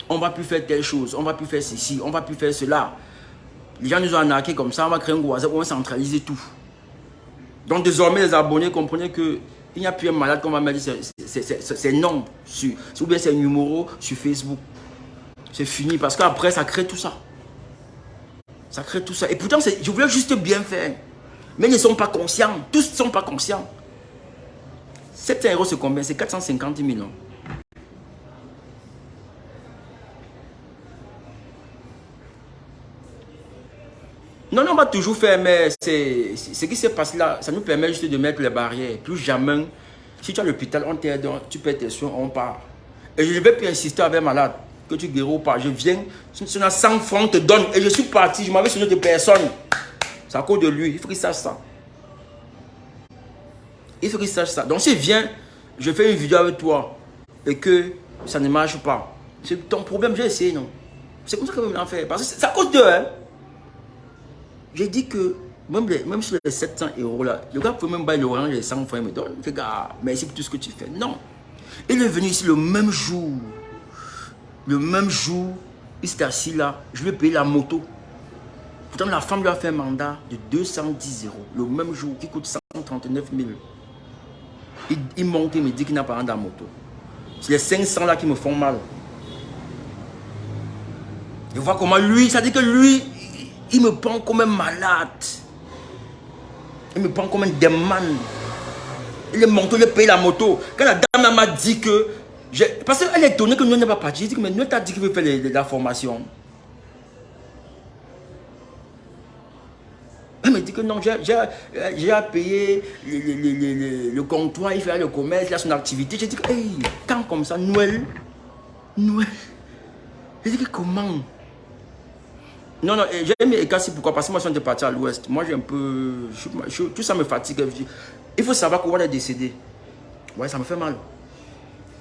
on ne va plus faire telle chose, on ne va plus faire ceci, on ne va plus faire cela. Les gens nous ont arnaqués comme ça, on va créer un gros WhatsApp, on va centraliser tout. Donc désormais, les abonnés comprenaient qu'il n'y a plus un malade qu'on va mettre ses noms ou bien ses numéros sur Facebook. C'est fini parce qu'après, ça crée tout ça. Ça crée tout ça. Et pourtant, je voulais juste bien faire. Mais ils ne sont pas conscients. Tous ne sont pas conscients. 700 €, c'est combien? C'est 450 000 €. Non, on va toujours faire, mais ce qui s'est passé là, ça nous permet juste de mettre les barrières. Plus jamais, si tu as l'hôpital, on t'aide, tu paies tes soins, on part. Et je ne vais plus insister avec un malade. Que tu guéris ou pas, je viens, si tu as 100 francs, on te donne. Et je suis parti, je m'avais sur une autre personne. C'est à cause de lui, il faut qu'il sache ça. Il faut qu'il sache ça. Donc s'il vient, je fais une vidéo avec toi et que ça ne marche pas. C'est ton problème, j'ai essayé, non? C'est comme ça que je vais en faire. Parce que c'est à cause d'eux, hein. J'ai dit que même sur les 700 € là, le gars peut même pas le orange les 100 francs, il me donne. Il fait, gars, merci pour tout ce que tu fais. Non. Il est venu ici le même jour. Le même jour, il s'est assis là, je lui ai payé la moto. Pourtant, la femme lui a fait un mandat de 210 €. Le même jour, qui coûte 139 000. Il monte et me dit qu'il n'a pas rendu la moto. C'est les 500 là qui me font mal. Je vois comment lui, ça dit que lui, il me prend comme un malade. Il me prend comme un démon. Il est monté, il a payé la moto. Quand la dame même m'a dit que... Parce qu'elle est étonnée que nous n'est pas parti. J'ai dit, mais nous t'as dit qu'il veut faire la formation. Elle me dit que non, j'ai à payer le comptoir, il fait le commerce, il a son activité. J'ai dit que, hey, quand comme ça, Noël. J'ai dit que comment? Non, j'ai aimé Ekassi, pourquoi? Parce que moi, je suis parti à l'ouest. Moi, j'ai un peu... tout ça me fatigue. Il faut savoir qu'on est décédé. Ouais, ça me fait mal.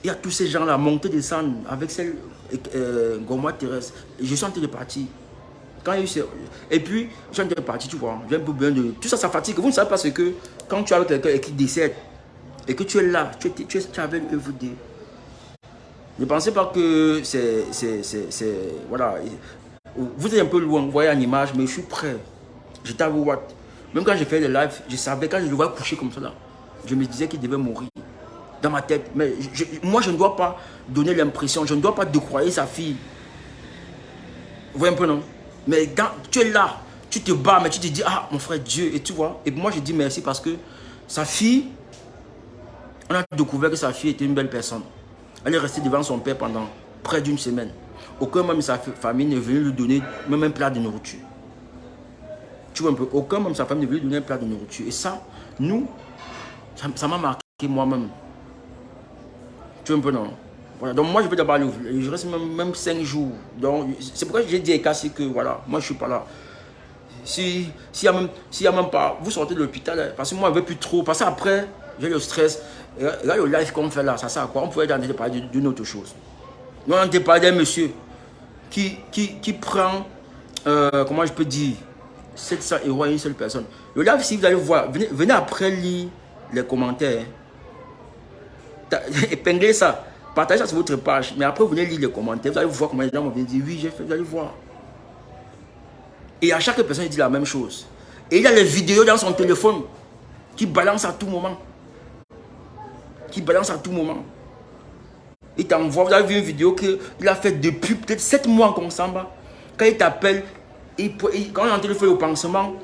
Il y a tous ces gens-là, monter, descendre, avec celle Gomois Thérèse. Je suis en train de partir. Quand il y a eu et puis, je suis en train de partir, tu vois. J'ai un peu besoin de... Tout ça, ça fatigue. Vous ne savez pas ce que... Quand tu es avec quelqu'un qui décède, et que tu es là, tu es avec EVD. Ne pensez pas que c'est... Voilà. Vous êtes un peu loin, vous voyez en image, mais je suis prêt. J'étais à Watt. Même quand j'ai fait le live, je savais, quand je le voyais coucher comme ça là, je me disais qu'il devait mourir. Dans ma tête. Mais moi, je ne dois pas donner l'impression, je ne dois pas décroyer sa fille. Vous voyez un peu, non? Mais quand tu es là, tu te bats, mais tu te dis, ah, mon frère Dieu, et tu vois. Et moi, je dis merci parce que sa fille, on a découvert que sa fille était une belle personne. Elle est restée devant son père pendant près d'une semaine. Aucun membre de sa famille n'est venu lui donner même un plat de nourriture. Tu vois un peu, aucun membre de sa famille n'est venu lui donner un plat de nourriture. Et ça, nous, ça m'a marqué moi-même. Tu vois un peu, non? Voilà, donc moi je vais d'abord aller, je reste même 5 jours. Donc c'est pourquoi j'ai dit à Ekassi que voilà, moi je suis pas là. S'il y a même pas, vous sortez de l'hôpital, parce que moi je ne veux plus trop, parce qu'après j'ai le stress. Là le live qu'on fait là, ça sert à quoi? On pourrait parler d'une autre chose. Nous on a parlé d'un monsieur qui prend, comment je peux dire, 700 € à une seule personne. Le live, si vous allez voir, venez après lire les commentaires. Épinglez ça. Partagez ça sur votre page. Mais après, vous venez lire les commentaires. Vous allez voir comment les gens vont dire oui, j'ai fait. Vous allez voir. Et à chaque personne, il dit la même chose. Et il a les vidéos dans son téléphone qui balancent à tout moment. Qui balancent à tout moment. Il t'envoie. Vous avez vu une vidéo qu'il a fait depuis peut-être 7 mois qu'on s'en bat. Quand il t'appelle, quand on est en train de faire le pansement,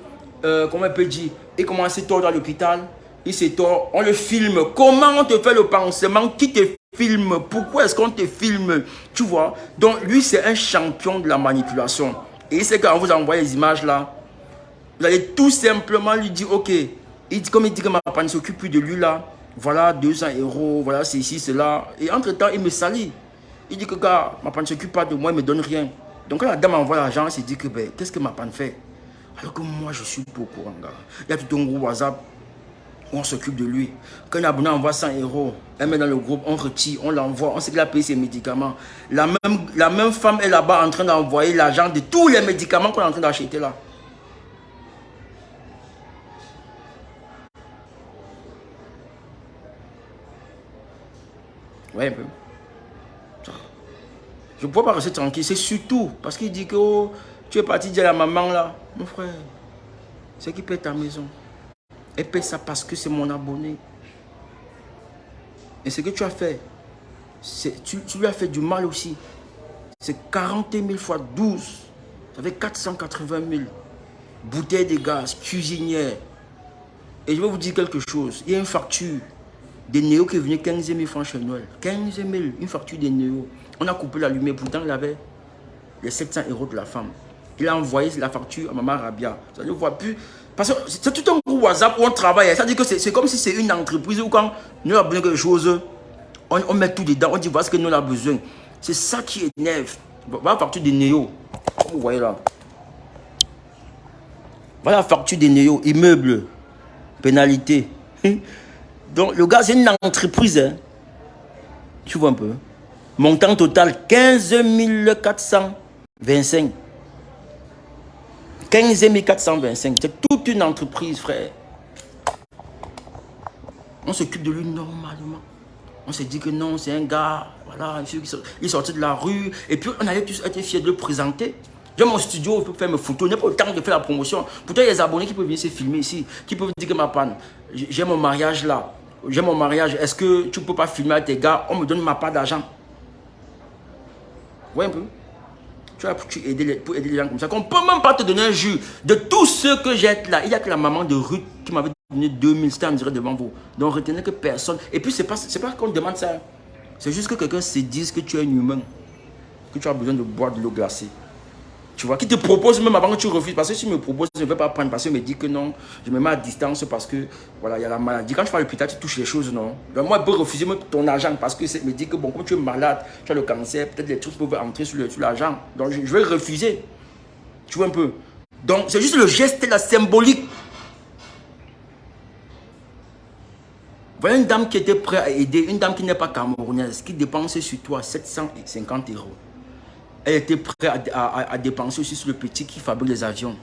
comment on peut dire, il commence à se tordre à l'hôpital. Il se tord, on le filme. Comment on te fait le pansement? Qui te filme? Pourquoi est-ce qu'on te filme? Tu vois? Donc lui, c'est un champion de la manipulation. Et c'est quand on vous envoie les images là, vous allez tout simplement lui dire, ok, comme il dit que ma papa ne s'occupe plus de lui là, voilà 200 €, voilà c'est ici, c'est là. Et entre-temps, il me salit. Il dit que gars, ma papa ne s'occupe pas de moi, il ne me donne rien. Donc quand la dame envoie l'argent, elle se dit que ben, qu'est-ce que ma papa fait? Alors que moi, je suis pas au courant, gars. Il y a tout un groupe WhatsApp. On s'occupe de lui. Quand un abonné envoie 100 €, elle met dans le groupe, on retire, on l'envoie, on sait qu'il a payé ses médicaments. La même femme est là-bas en train d'envoyer l'argent de tous les médicaments qu'on est en train d'acheter là. Ouais, un peu. Je ne peux pas rester tranquille, c'est surtout parce qu'il dit que oh, tu es parti dire à la maman là, mon frère, c'est qui paie ta maison. Elle paie ça parce que c'est mon abonné. Et ce que tu as fait, tu lui as fait du mal aussi. C'est 40 000 fois 12. Ça fait 480 000. Bouteilles de gaz, cuisinière. Et je vais vous dire quelque chose. Il y a une facture des Néo qui est venue 15 000 francs chez Noël. 15 000, une facture des Néo. On a coupé la lumière. Pourtant, il avait les 700 € de la femme. Il a envoyé la facture à Maman Rabia. Ça ne voit plus. Parce que c'est tout un groupe WhatsApp où on travaille. Ça veut dire que c'est comme si c'est une entreprise où quand nous avons besoin de quelque chose, on met tout dedans. On dit voilà ce que nous avons besoin. C'est ça qui énerve. Voilà la facture des Néo. Vous voyez là. Voilà la facture des Néo. Immeuble. Pénalité. Donc le gars c'est une entreprise. Hein. Tu vois un peu. Montant total 15 425. 15 425. C'est toute une entreprise, frère. On s'occupe de lui normalement. On s'est dit que non, c'est un gars. Voilà, il sortait de la rue. Et puis, on allait tous être fiers de le présenter. J'ai mon studio, je peux faire mes photos. Il n'y a pas le temps de faire la promotion. Pourtant, il y a des abonnés qui peuvent venir se filmer ici. Qui peuvent dire que ma panne, j'ai mon mariage là. J'ai mon mariage. Est-ce que tu ne peux pas filmer à tes gars? On me donne ma part d'argent. Vous voyez un peu? Tu vois, pour aider les gens comme ça. Qu'on ne peut même pas te donner un jus. De tous ceux que j'ai là, il n'y a que la maman de Ruth qui m'avait donner 2000, c'était en direct devant vous. Donc retenez que personne... Et puis c'est pas qu'on demande ça. C'est juste que quelqu'un se dise que tu es un humain. Que tu as besoin de boire de l'eau glacée. Tu vois, qui te propose même avant que tu refuses. Parce que si tu me proposes, je ne vais pas prendre. Parce qu'il me dit que non, je me mets à distance parce que voilà, il y a la maladie. Quand tu vas à l'hôpital, tu touches les choses, non. Donc moi, je peux refuser même ton argent parce que me dit que bon, comme tu es malade, tu as le cancer, peut-être les trucs peuvent entrer sur l'argent. Donc je vais refuser. Tu vois un peu. Donc c'est juste le geste, la symbolique. Voilà une dame qui était prête à aider, une dame qui n'est pas camerounaise, qui dépense sur toi 750 €. Elle était prête à dépenser aussi sur le petit qui fabrique les avions.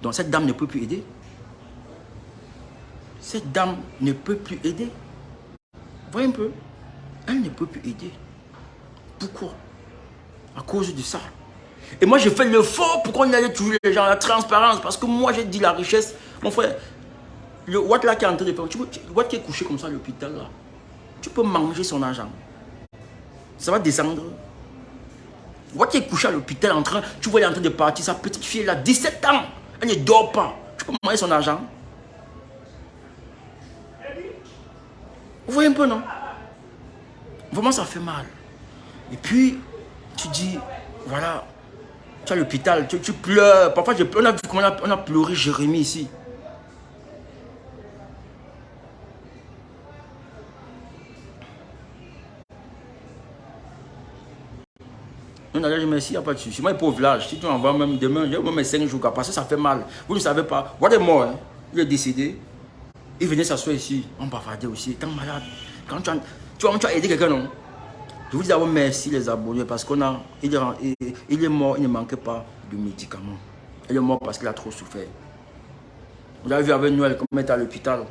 Donc cette dame ne peut plus aider. Cette dame ne peut plus aider. Voyez un peu. Elle ne peut plus aider. Pourquoi? À cause de ça. Et moi j'ai fait l'effort pour qu'on aide toujours les gens, la transparence. Parce que moi j'ai dit la richesse. Mon frère, le Watt là qui est en train de faire, Watt qui est couché comme ça à l'hôpital là, tu peux manger son argent. Ça va descendre. Watt qui est couché à l'hôpital en train, tu vois il est en train de partir, sa petite fille là, 17 ans, elle ne dort pas. Tu peux manger son argent. Vous voyez un peu, non? Vraiment ça fait mal. Et puis, tu dis, voilà, tu es à l'hôpital, tu pleures. Parfois, on a vu comment on a pleuré Jérémie ici. On a dit merci, il n'y a pas de souci. Moi, pauvre village, si tu m'envoies même demain, j'ai même 5 jours, parce que ça fait mal. Vous ne savez pas. Voilà est mort, hein. Il est décédé. Il venait s'asseoir ici. On bavardait aussi. Tant malade. Quand tu as aidé quelqu'un, non? Je vous dis d'abord merci les abonnés parce qu'il est mort, il ne manquait pas de médicaments. Il est mort parce qu'il a trop souffert. Vous avez vu avec Noël comment il était à l'hôpital.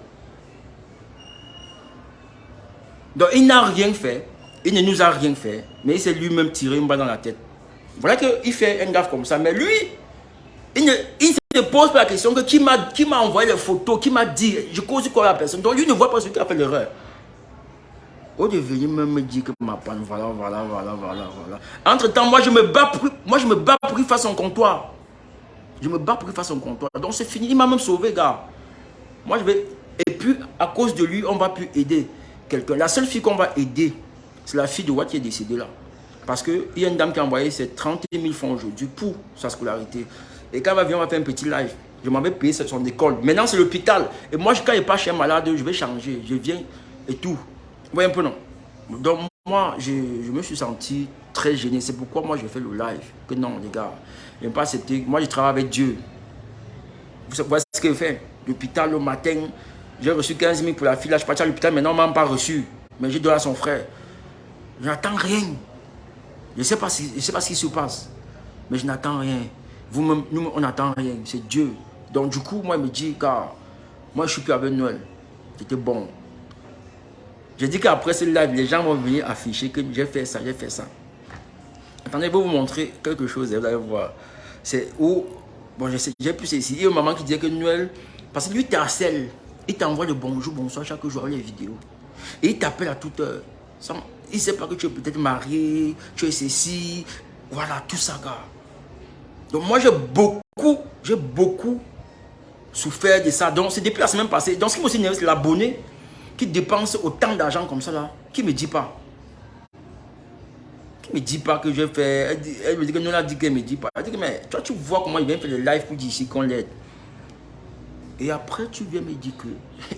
Donc il n'a rien fait. Il ne nous a rien fait. Mais il s'est lui-même tiré une balle dans la tête. Voilà qu'il fait un gaffe comme ça. Mais lui, il ne pose pas la question que qui m'a envoyé les photos, qui m'a dit, je cause quoi à la personne. Donc lui ne voit pas ce qui a fait l'erreur. Au devenir même me dire que ma panne, voilà. Entre-temps, moi je me bats pour qu'il fasse son comptoir. Je me bats pour qu'il fasse son comptoir. Donc c'est fini, il m'a même sauvé, gars. Moi je vais... Et puis, à cause de lui, on va plus aider quelqu'un. La seule fille qu'on va aider, c'est la fille de Watt qui est décédée là. Parce qu'il y a une dame qui a envoyé ses 30 000 francs aujourd'hui pour sa scolarité. Et quand elle va venir, on va faire un petit live. Je m'avais payé son école. Maintenant, c'est l'hôpital. Et moi, quand il n'est pas chez un malade, je vais changer. Je viens et tout. Vous voyez un peu, non? Donc, moi, je me suis senti très gêné. C'est pourquoi moi, je fais le live. Que non, les gars, je n'aime pas accepter. Moi, je travaille avec Dieu. Vous voyez ce qu'il fait? L'hôpital, le matin, j'ai reçu 15 000 pour la fille. Là, je suis parti à l'hôpital. Maintenant, on ne m'a pas reçu. Mais j'ai donné à son frère. Je n'attends rien. Je ne sais pas ce qui se passe. Mais je n'attends rien. Vous-même, nous, on n'attend rien. C'est Dieu. Donc, du coup, moi, il me dit, car moi, je ne suis plus avec Noël. C'était bon. J'ai dit qu'après ce live, les gens vont venir afficher que j'ai fait ça, j'ai fait ça. Attendez, je vais vous montrer quelque chose, vous allez voir. C'est où, bon, j'ai plus ici. Il y a une maman qui disait que Noël, parce que lui, il t'harcèle. Il t'envoie le bonjour, bonsoir chaque jour les vidéos. Et il t'appelle à toute heure. Il ne sait pas que tu es peut-être marié, tu es ceci, voilà, tout ça, gars. Donc moi, j'ai beaucoup souffert de ça. Donc c'est depuis la semaine passée. Donc ce qui me aussi c'est l'abonné qui dépense autant d'argent comme ça là, qui me dit pas. Qui me dit pas que je fais. Elle me dit que nous, on a dit qu'elle me dit pas. Elle dit que mais toi tu vois comment il vient faire le live pour dire ici qu'on l'aide. Et après tu viens me dire que.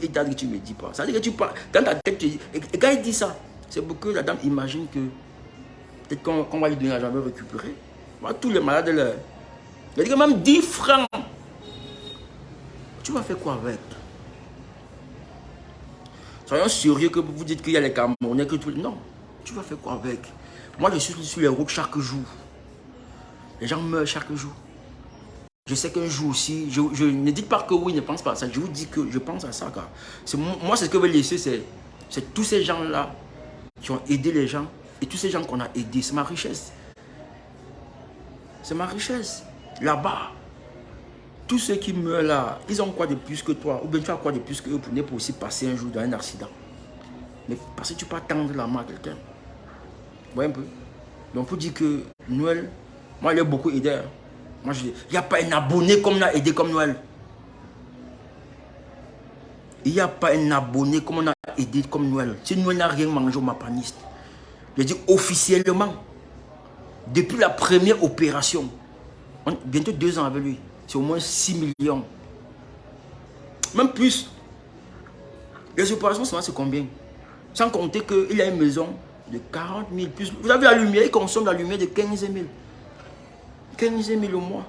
Et t'as dit que tu me dis pas. Ça veut dire que tu parles. Dans ta tête, tu dis. Et quand il dit ça, c'est pour que la dame imagine que peut-être qu'on va lui donner l'argent, elle va récupérer. Moi, tous les malades là. Il dit que même 10 francs. Tu vas faire quoi avec? Soyons sérieux que vous dites qu'il y a les Camerounais que tout. Non, tu vas faire quoi avec? Moi, je suis sur les routes chaque jour. Les gens meurent chaque jour. Je sais qu'un jour aussi, je ne dis pas que oui, ne pense pas à ça. Je vous dis que je pense à ça. Moi, c'est ce que je veux laisser, c'est tous ces gens-là qui ont aidé les gens et tous ces gens qu'on a aidés. C'est ma richesse. C'est ma richesse. Là-bas, tous ceux qui meurent là, ils ont quoi de plus que toi? Ou bien tu as quoi de plus que eux pour aussi passer un jour dans un accident? Mais parce que tu peux pas tendre la main à quelqu'un. Vous voyez un peu? Donc pour dire que Noël, moi il a beaucoup aidé. Moi il n'y a pas un abonné comme l'a aidé comme Noël. Il n'y a pas un abonné comme on a aidé comme Noël. Si Noël n'a rien mangé au mapaniste, je dis officiellement, depuis la première opération, bientôt 2 ans avec lui, c'est au moins 6 millions. Même plus. Les opérations, c'est combien? Sans compter qu'il a une maison de 40 000 plus. Vous avez la lumière, il consomme la lumière de 15 000. 15 000 au mois.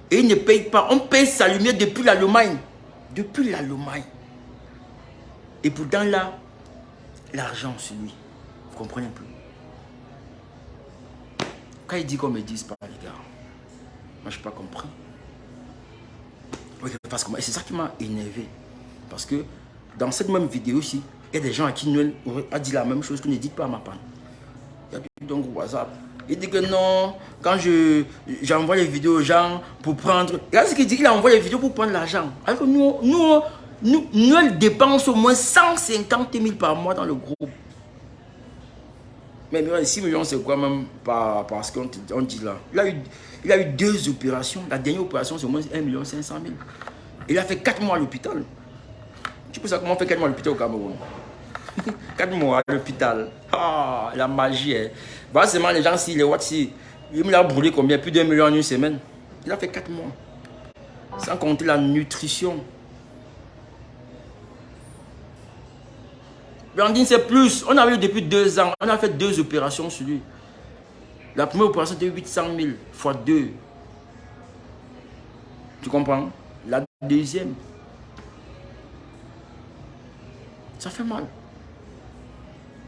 Et il ne paye pas. On paye sa lumière depuis l'Allemagne. Depuis l'Allemagne. Et pourtant là, l'argent c'est lui. Vous comprenez un peu? Quand il dit qu'on me dise pas, les gars, moi je n'ai pas compris. Oui, parce que c'est ça qui m'a énervé. Parce que dans cette même vidéo aussi, il y a des gens à qui Noël a dit la même chose que ne dites pas à ma panne. Il y a donc WhatsApp. Il dit que non, quand j'envoie les vidéos aux gens pour prendre. Là, ce qu'il dit, il envoie les vidéos pour prendre l'argent. Alors que nous, Noël dépense au moins 150 000 par mois dans le groupe. Mais 6 millions, c'est quoi même parce qu'on dit là. Il a eu 2 opérations. La dernière opération, c'est au moins 1 500 000. Il a fait 4 mois à l'hôpital. Tu peux savoir comment on fait 4 mois à l'hôpital au Cameroun? 4 mois à l'hôpital. Ah, la magie. Hein. Voilà seulement les gens, si les watts, il me l'a brûlé combien? Plus d'1 million en une semaine. Il a fait 4 mois. Sans compter la nutrition. Blandine, c'est plus. On a eu depuis 2 ans. On a fait 2 opérations sur lui. La première opération était 800 000 fois 2. Tu comprends? La deuxième. Ça fait mal.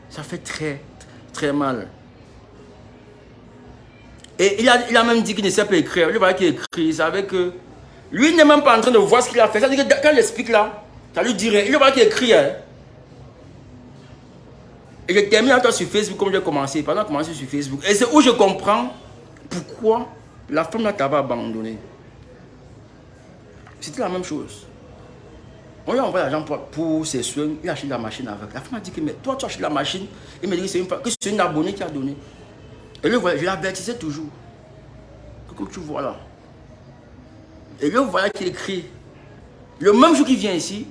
Ça fait très, très mal. Et il a même dit qu'il ne sait pas écrire. Il va qu'il écrit. Il savait que lui, il n'est même pas en train de voir ce qu'il a fait. Ça veut dire que quand il explique là, ça lui dirait. Il va qu'il écrit. Hein. Et je termine à toi sur Facebook comme j'ai commencé. Pendant que j'ai commencé sur Facebook. Et c'est où je comprends pourquoi la femme là t'avait abandonné. C'était la même chose. On lui a envoyé l'argent pour ses soins. Il a acheté la machine avec. La femme a dit que mais toi tu as acheté la machine. Il me dit que c'est une abonnée qui a donné. Et là, je l'avertissais toujours. Comme tu vois là. Et là, voilà qu'il écrit. Le même jour qu'il vient ici,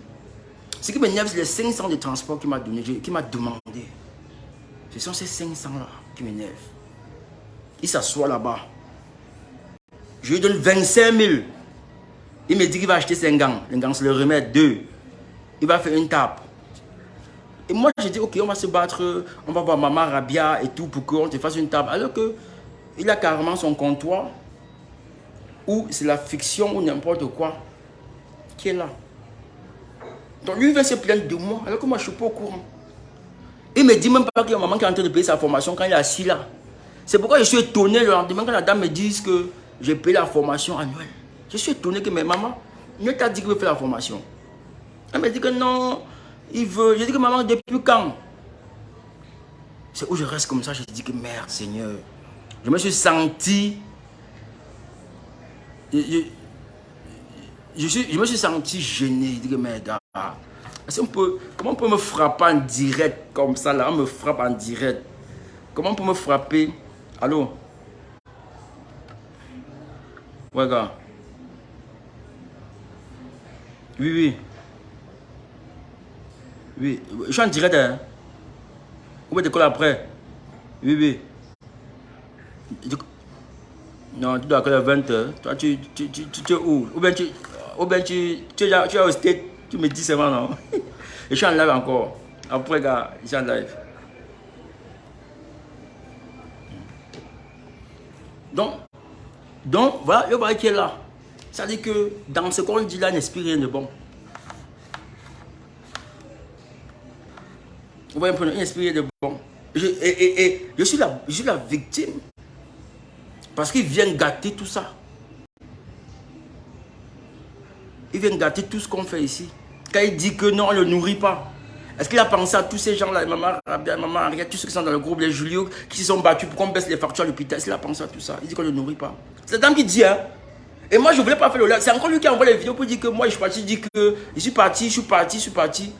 ce qui m'énerve, c'est les 500 de transport qu'il m'a donné, qu'il m'a demandé. Ce sont ces 500 là qui m'énervent. Il s'assoit là-bas. Je lui donne 25 000. Il me dit qu'il va acheter 5 gants. Les gants, c'est le remède 2. Il va faire une tape. Et moi, j'ai dit, ok, on va se battre. On va voir Maman Rabia et tout pour qu'on te fasse une table. Alors que il a carrément son comptoir où c'est la fiction ou n'importe quoi qui est là. Donc lui, il vient se plaindre de moi alors que moi, je ne suis pas au courant. Il me dit même pas qu'il y a maman qui est en train de payer sa formation quand il est assis là. C'est pourquoi je suis étonné le lendemain quand la dame me dit que j'ai payé la formation annuelle. Je suis étonné que mes mamans, il t'a dit qu'il veut faire la formation. Elle me dit que non, il veut. Je dis que maman, depuis quand? C'est où je reste comme ça, je dis que merde, Seigneur. Je me suis senti. Je me suis senti gêné. Je dis que merde. Comment on peut me frapper en direct comme ça là? On me frappe en direct. Comment on peut me frapper? Allô? Ouais, gars. Oui. Oui. Je suis en direct. Hein? Où est l'école après? Oui. Non, tu dois accueillir à 20h. Toi, tu es où? Ou bien tu es au state. Tu me dis seulement non. Et je suis en live encore. Après, gars, je suis en live. Donc voilà, le bail qui est là. Ça dit que dans ce qu'on dit là, il n'inspire rien de bon. Vous voyez, il n'inspire rien de bon. Je suis la victime. Parce qu'ils viennent gâter tout ça. Ils viennent gâter tout ce qu'on fait ici. Quand il dit que non, on ne le nourrit pas. Est-ce qu'il a pensé à tous ces gens-là, maman Rabia, maman Aria, tous ceux qui sont dans le groupe, les Julio, qui se sont battus pour qu'on baisse les factures à l'hôpital? Est-ce qu'il a pensé à tout ça? Il dit qu'on ne le nourrit pas. C'est la dame qui dit, hein. Et moi, je ne voulais pas faire le live. C'est encore lui qui envoie les vidéos pour dire que moi, je suis parti, il dit que je suis parti.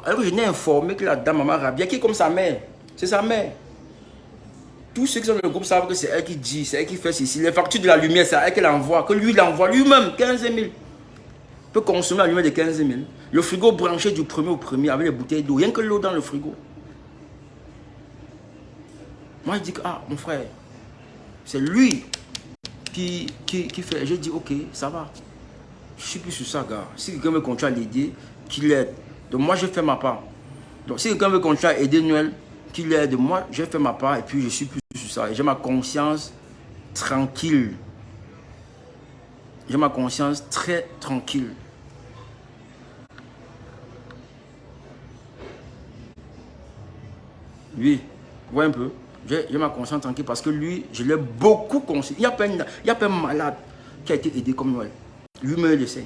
Alors que je n'ai informé que la dame, maman Rabia, qui est comme sa mère. C'est sa mère. Tous ceux qui sont dans le groupe savent que c'est elle qui dit, c'est elle qui fait ceci. Les factures de la lumière, c'est elle qu'elle envoie, que lui, il envoie lui-même 15 000. peut consommer la lumière de 15 000. Le frigo branché du premier au premier avec les bouteilles d'eau. Rien que l'eau dans le frigo. Moi, je dis que, ah, mon frère, c'est lui qui fait. J'ai dit, ok, ça va. Je suis plus sur ça, gars. Si quelqu'un veut continuer à l'aider, qu'il l'aide. Donc, moi, je fais ma part. Donc, si quelqu'un veut continuer à aider Noël, qu'il l'aide. Moi, je fais ma part et puis je suis plus sur ça. Et j'ai ma conscience tranquille. J'ai ma conscience très tranquille. Oui, voyez un peu. J'ai ma conscience tranquille parce que lui, je l'ai beaucoup conseillé. Il n'y a pas un malade qui a été aidé comme Noël. Lui me le sait.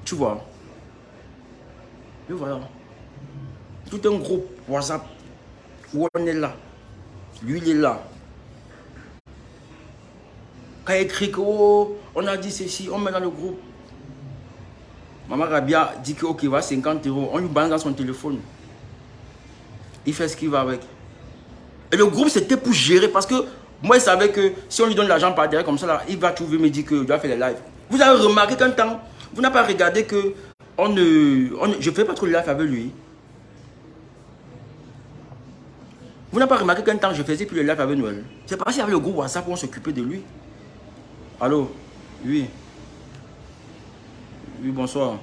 Tu vois. Et voilà. Tout un groupe WhatsApp où on est là. Lui, il est là. Quand il écrit qu'on a dit ceci, on met dans le groupe. Maman Rabia dit que ok, va 50 €. On lui balance dans son téléphone. Il fait ce qu'il va avec. Et le groupe, c'était pour gérer parce que moi, il savait que si on lui donne l'argent par derrière comme ça, là, il va trouver, me dire que je dois faire les lives. Vous avez remarqué qu'un temps, vous n'avez pas regardé que je ne fais pas trop de live avec lui. Vous n'avez pas remarqué qu'un temps, je faisais plus de live avec Noël. C'est parce qu'il y avait le groupe WhatsApp où on s'occupait de lui. Allô? Oui. Oui, bonsoir.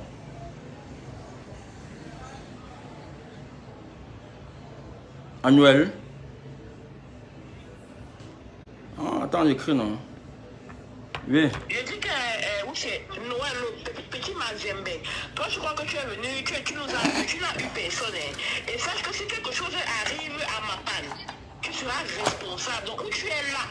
À Noël. Ah, attends, j'écris, non? Oui. Je dis que, Noël, le petit Mazembe, toi, je crois que tu es venu, tu n'as eu personne. Et sache que si quelque chose arrive à ma panne, tu seras responsable. Donc, où tu es là,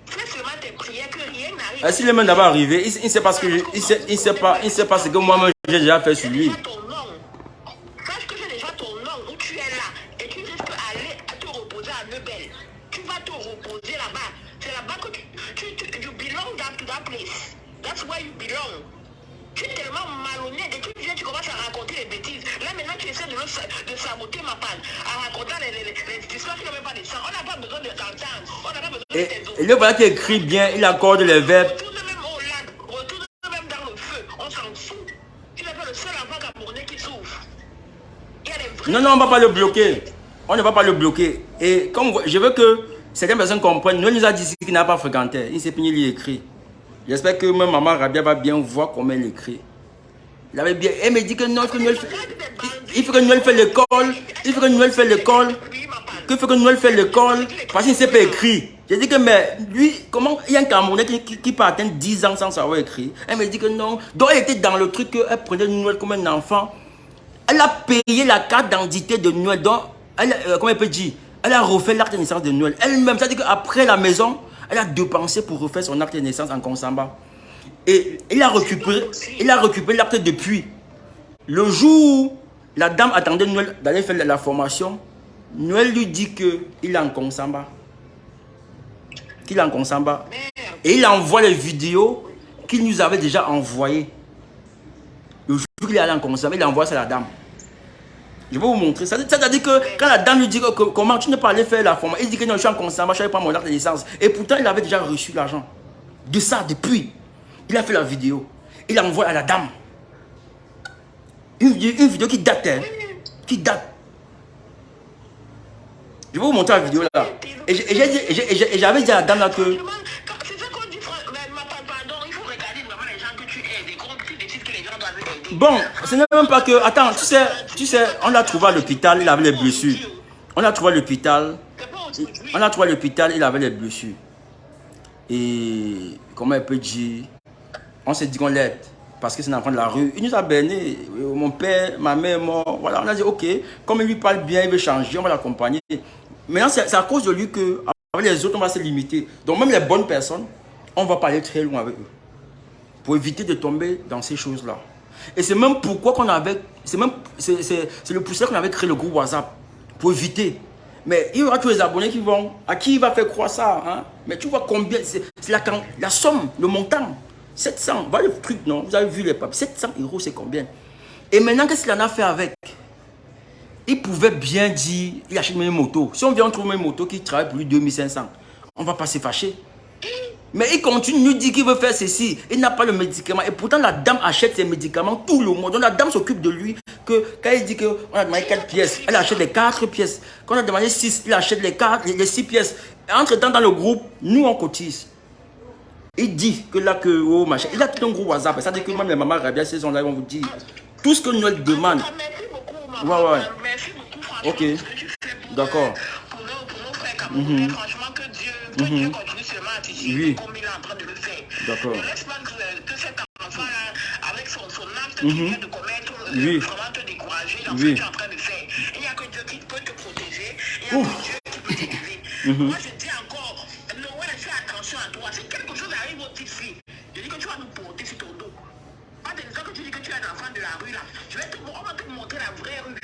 fais seulement tes prières que rien n'arrive. Est-ce qu'il est même d'abord arrivé? Il ne sait pas ce que il sait pas ce que moi-même j'ai déjà fait sur lui. Sache que j'ai déjà ton nom où tu es là et tu risques d'aller te reposer à Neubel. Tu vas te reposer là-bas. C'est là-bas que you belong to that place. That's where you belong. Tu es tellement malhonnête et tu commences à raconter les bêtises. Là maintenant tu essaies de saboter ma panne en racontant les histoires qui n'ont même pas de sens. On n'a pas besoin de t'entendre. On n'a pas besoin de tes Et le voilà qui écrit bien, il accorde les verbes. Retourne même au lac, retourne même dans le feu. On s'en fout. Tu n'es pas le seul enfant camerounais qui souffre. Il y a des vrais... Non, on ne va pas le bloquer. On ne va pas le bloquer. Et comme je veux que certaines personnes comprennent, Noël nous a dit qu'il n'a pas fréquenté. Il s'est fini, il écrit. J'espère que même maman Rabia va bien voir comment elle écrit. Il avait bien. Elle me dit que non, il faut que Noël fait l'école. Il faut que Noël fait l'école. Il faut que Noël fait l'école. Parce qu'il ne sait pas écrire. J'ai dit que, mais lui, comment il y a un Camerounais qui peut atteindre 10 ans sans savoir écrire. Elle me dit que non. Donc elle était dans le truc qu'elle prenait Noël comme un enfant. Elle a payé la carte d'identité de Noël. Donc, comment elle peut dire? Elle a refait l'acte de naissance de Noël. Elle-même, c'est-à-dire qu'après la maison, elle a dépensé pour refaire son acte de naissance en Konsamba. Et il a récupéré l'acte depuis. Le jour où la dame attendait Noël d'aller faire la formation, Noël lui dit qu'il est en Konsamba. Qu'il est en Konsamba. Et il envoie les vidéos qu'il nous avait déjà envoyées. Le jour où il est allé en Konsamba, il envoie ça à la dame. Je vais vous montrer. C'est-à-dire que quand la dame lui dit que, comment tu n'es pas allé faire la formation, il dit que non, je suis en Konsamba, je n'avais pas mon acte de naissance. Et pourtant, il avait déjà reçu l'argent. De ça, depuis. Il a fait la vidéo. Il envoie à la dame. Une vidéo qui date. Hein, qui date. Je vais vous montrer la vidéo là. Et j'avais dit à la dame là que... C'est ça qu'on dit, pardon, il faut regarder vraiment les gens que tu aides. Et quand tu décides que les gens doivent aider. Bon, ce n'est même pas que... Attends, tu sais, on l'a trouvé à l'hôpital, il avait les blessures. On l'a trouvé à l'hôpital. Il avait les blessures. Et comment elle peut dire... On s'est dit qu'on l'aide parce que c'est un enfant de la rue. Il nous a berné. Mon père, ma mère est mort. Voilà, on a dit ok, comme il lui parle bien, il veut changer, on va l'accompagner. Maintenant, c'est à cause de lui que avec les autres, on va se limiter. Donc même les bonnes personnes, on va pas aller très loin avec eux. Pour éviter de tomber dans ces choses-là. Et c'est même pourquoi qu'on avait... C'est le poussière qu'on avait créé le groupe WhatsApp. Pour éviter. Mais il y aura tous les abonnés qui vont... À qui il va faire croire ça, hein? Mais tu vois combien... C'est la somme, le montant. 700, voilà le truc, non? Vous avez vu les papes. 700 €, c'est combien? Et maintenant, qu'est-ce qu'il en a fait avec? Il pouvait bien dire, il achète une moto. Si on vient trouver une moto qui travaille pour lui 2500, on ne va pas se fâcher. Mais il continue de nous dire qu'il veut faire ceci. Il n'a pas le médicament. Et pourtant, la dame achète ses médicaments tout le monde. Donc, la dame s'occupe de lui. Que quand il dit qu'on a demandé 4 pièces, elle achète les 4 pièces. Quand on a demandé 6, il achète les 6 pièces. Entre-temps, dans le groupe, nous, on cotise. Il dit que là, que, oh, machin. Il a tout un gros WhatsApp. Ça dit que même les mamans Rabia, ces gens-là, ils vont vous dire tout ce que Noël demande. Merci beaucoup, Ouais, maman. ouais. Merci beaucoup, franchement. Ok. Ce que tu fais pour, D'accord. Pour nos frères camerounais. Franchement, que Dieu continue seulement à t'aider Oui. comme il est en train de le faire. D'accord. Ne laisse pas que cet enfant-là, avec son acte qu'il vient de commettre, Oui. vraiment te décourager dans ce Oui. que tu es en train de faire. Il n'y a que Dieu qui peut te protéger. Il n'y a que Dieu qui peut t'aider. Moi, je dis encore, Noël, fais attention à toi. Si quelque chose arrive aux petites filles, je dis que tu vas nous porter sur ton dos. Pas de que tu dis que tu es un enfant de la rue là. On va te montrer la vraie rue.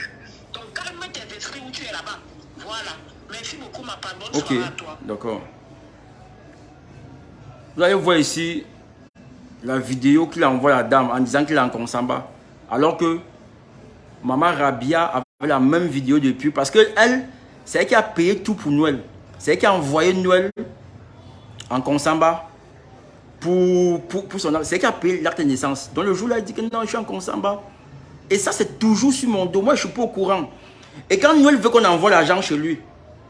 Donc calme tes esprits où tu es là-bas. Voilà. Merci beaucoup ma part. Bonne Ok, soirée à toi. d'accord. Vous allez voir ici la vidéo qu'il envoie à la dame en disant qu'il est en Konsamba. Alors que Maman Rabia avait la même vidéo depuis. Parce que elle, c'est elle qui a payé tout pour Noël. C'est elle qui a envoyé Noël en Konsamba pour son... C'est elle qui a payé l'acte de naissance. Donc le jour-là, elle dit que non, je suis en Konsamba. Et ça, c'est toujours sur mon dos. Moi, je ne suis pas au courant. Et quand Noël veut qu'on envoie l'argent chez lui,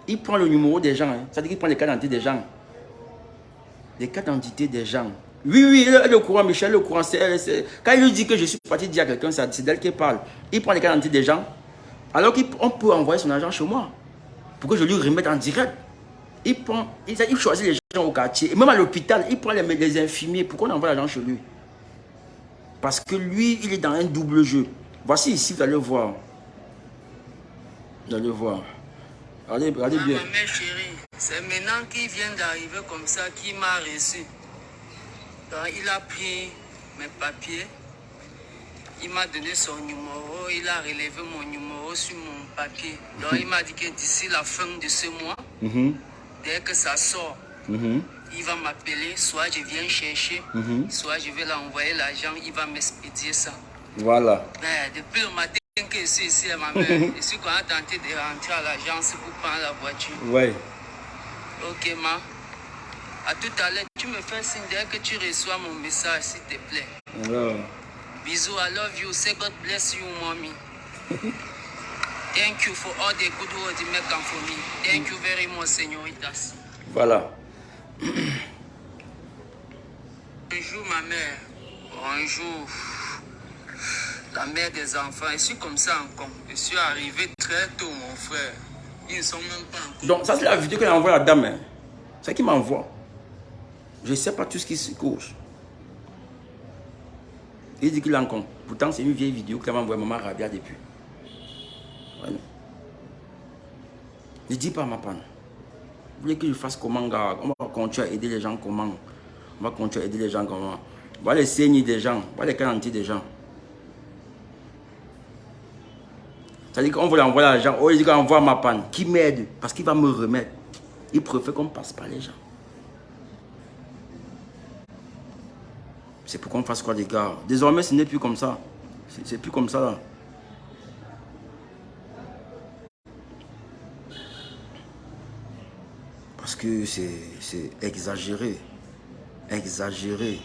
il prend le numéro des gens. Hein. Ça veut dire qu'il prend les cartes d'identité des gens. Les cartes d'identité des gens. Oui, elle est au courant, Michel, elle est au courant. Quand il lui dit que je suis parti dire à quelqu'un, c'est d'elle qui parle. Il prend les cartes d'identité des gens. Alors qu'on peut envoyer son argent chez moi. Pour que je lui remette en direct. Il choisit les gens au quartier. Et même à l'hôpital, il prend les infirmiers pour qu'on envoie l'argent chez lui. Parce que lui, il est dans un double jeu. Voici ici, vous allez voir. Vous allez voir. Regardez bien. Ma mère chérie, c'est maintenant qu'il vient d'arriver comme ça qu'il m'a reçu. Donc, il a pris mes papiers, il m'a donné son numéro, il a relevé mon numéro sur mon papier. Donc il m'a dit que d'ici la fin de ce mois, dès que ça sort, il va m'appeler, soit je viens chercher, soit je vais l'envoyer l'argent, il va m'expédier ça. Voilà. Depuis le matin que je suis ici, ma mère, je suis quand même tenté de rentrer à l'agence pour prendre la voiture. Ouais. Ok, ma. À tout à l'heure, tu me fais signe dès que tu reçois mon message, s'il te plaît. Alors. Bisous, I love you. Say God bless you, mommy. Thank you for all the good words you make for me. Thank you very much, señoritas. Voilà. Bonjour, ma mère. Bonjour. La mère des enfants. Je suis comme ça encore. Je suis arrivé très tôt, mon frère. Ils ne sont même pas encore. Donc, ça, c'est la vidéo qu'elle a envoyée à la dame. Hein. C'est elle qui m'envoie. Je ne sais pas tout ce qui se cause. Il dit qu'il est en compte. Pourtant, c'est une vieille vidéo qu'il m'a envoyée Maman Rabia depuis. Voilà. Ne dis pas à ma panne. Vous voulez que je fasse comment, gars? On va continuer à aider les gens comment? On va continuer à aider les gens comment? On va les saigner des gens. On va les quantités des gens. C'est-à-dire qu'on veut l'envoyer l'argent. Oh, il dit qu'on envoie ma panne. Qui m'aide? Parce qu'il va me remettre. Il préfère qu'on passe par les gens. C'est pour qu'on fasse quoi, les gars? Désormais, ce n'est plus comme ça. C'est plus comme ça, là. Parce que c'est exagéré. Exagéré.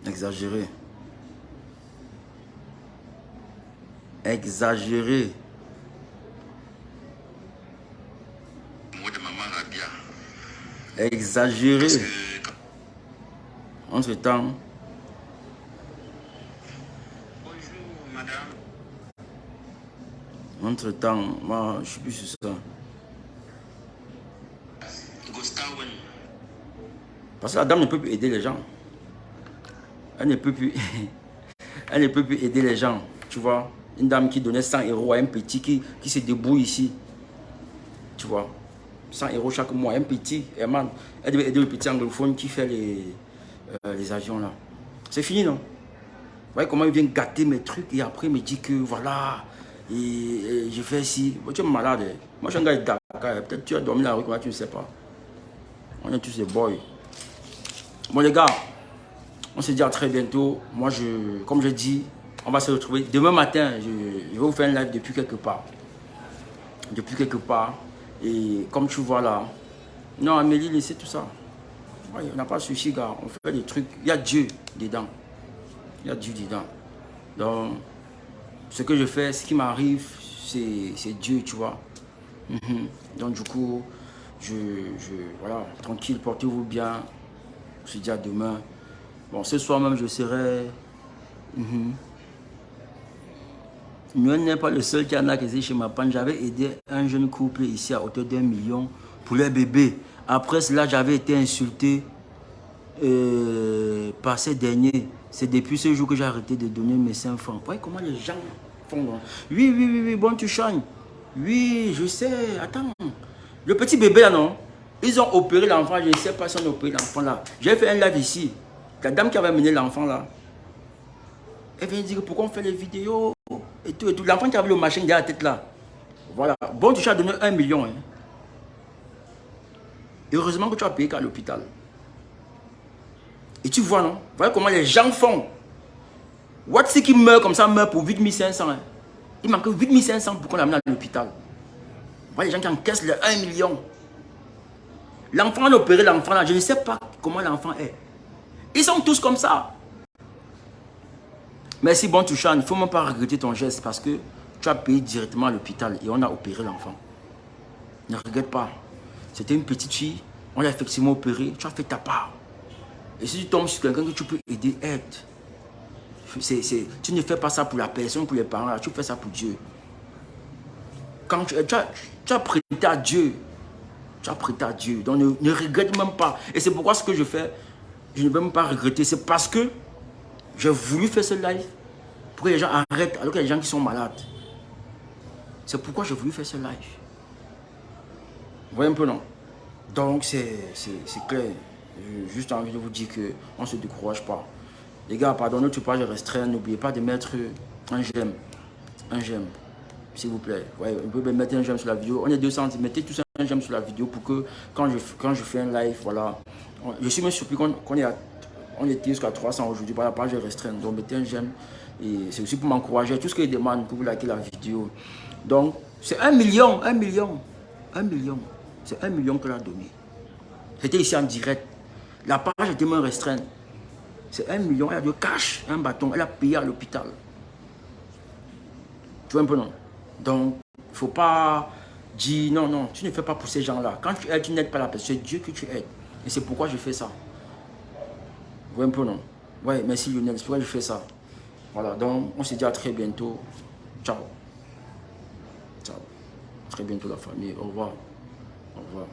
Exagéré. Exagéré. Mot de Maman Rabia. Exagéré. Entre-temps. Bonjour, madame. Entre-temps, moi, je suis plus sur ça. Gustawen. Parce que la dame ne peut plus aider les gens. Elle ne peut plus, elle ne peut plus aider les gens. Tu vois, une dame qui donnait 100 € à un petit qui se débrouille ici. Tu vois, 100 € chaque mois, un petit. Elle devait aider le petit anglophone qui fait les avions là. C'est fini, non? Vous voyez comment il vient gâter mes trucs et après il me dit que voilà, et je fais ici. Tu es malade. Moi je suis un gars de Dakar. Peut-être tu as dormi dans la rue, comment tu ne sais pas. On est tous des boys. Bon les gars, on se dit à très bientôt. Moi, comme je dis, on va se retrouver demain matin. Je vais vous faire un live depuis quelque part. Depuis quelque part. Et comme tu vois là, non, Amélie, laissez tout ça. Ouais, on n'a pas de souci, gars. On fait des trucs. Il y a Dieu dedans. Il y a Dieu dedans. Donc, ce que je fais, ce qui m'arrive, c'est Dieu, tu vois. Donc, du coup, voilà, tranquille, portez-vous bien. On se dit à demain. Bon, ce soir même, je serai... Noël n'est pas le seul qui en a cassé chez ma panne. J'avais aidé un jeune couple ici à hauteur d'1 million pour leur bébé. Après cela, j'avais été insulté par ces derniers. C'est depuis ce jour que j'ai arrêté de donner mes 5 francs. Vous voyez comment les gens font. Oui, bon, tu changes. Oui, je sais. Attends. Le petit bébé là, non? Ils ont opéré l'enfant. Je ne sais pas si on a opéré l'enfant là. J'ai fait un live ici. La dame qui avait mené l'enfant là, elle vient dire pourquoi on fait les vidéos et tout. L'enfant qui avait le machin derrière la tête là. Voilà. Bon, tu as donné 1 million. Hein. Heureusement que tu as payé qu'à l'hôpital. Et tu vois, non? Voilà comment les gens font. What's qui meurt comme ça, meurt pour 8500. Hein? Il manque 8500 pour qu'on l'amène à l'hôpital. Voilà les gens qui encaissent les 1 million. L'enfant a opéré l'enfant là. Je ne sais pas comment l'enfant est. Ils sont tous comme ça. Merci, bon Touchan. Il ne faut même pas regretter ton geste parce que tu as payé directement à l'hôpital et on a opéré l'enfant. Ne regrette pas. C'était une petite fille. On l'a effectivement opéré. Tu as fait ta part. Et si tu tombes sur quelqu'un que tu peux aider, aide. Tu ne fais pas ça pour la personne, pour les parents. Là. Tu fais ça pour Dieu. Quand tu as prêté à Dieu. Tu as prêté à Dieu. Donc ne regrette même pas. Et c'est pourquoi ce que je fais, je ne vais même pas regretter. C'est parce que j'ai voulu faire ce live pour que les gens arrêtent alors qu'il y a des gens qui sont malades. C'est pourquoi j'ai voulu faire ce live. Vous voyez un peu, non? Donc, c'est clair. J'ai juste envie de vous dire qu'on ne se décourage pas. Les gars, pardonnez tout pas, je restreins. N'oubliez pas de mettre un j'aime. Un j'aime. S'il vous plaît. Ouais, vous pouvez mettre un j'aime sur la vidéo. On est 200. Mettez tous un j'aime sur la vidéo pour que quand je fais un live, voilà. Je suis même surpris on était jusqu'à 300 aujourd'hui, par la page restreinte. Donc mettez un j'aime. Et c'est aussi pour m'encourager. Tout ce que je demande pour vous liker la vidéo. Donc, c'est 1 million. 1 million. 1 million. C'est 1 million qu'elle a donné. C'était ici en direct. La page était moins restreinte. C'est 1 million. Elle a de cash, un bâton. Elle a payé à l'hôpital. Tu vois un peu, non? Donc, il ne faut pas dire non, tu ne fais pas pour ces gens-là. Quand tu aides, tu n'aides pas la personne. C'est Dieu que tu aides. Et c'est pourquoi je fais ça. Vous voyez un peu, non? Ouais, merci Lionel. C'est pourquoi je fais ça. Voilà, donc on se dit à très bientôt. Ciao. Ciao. Très bientôt la famille. Au revoir. Au revoir.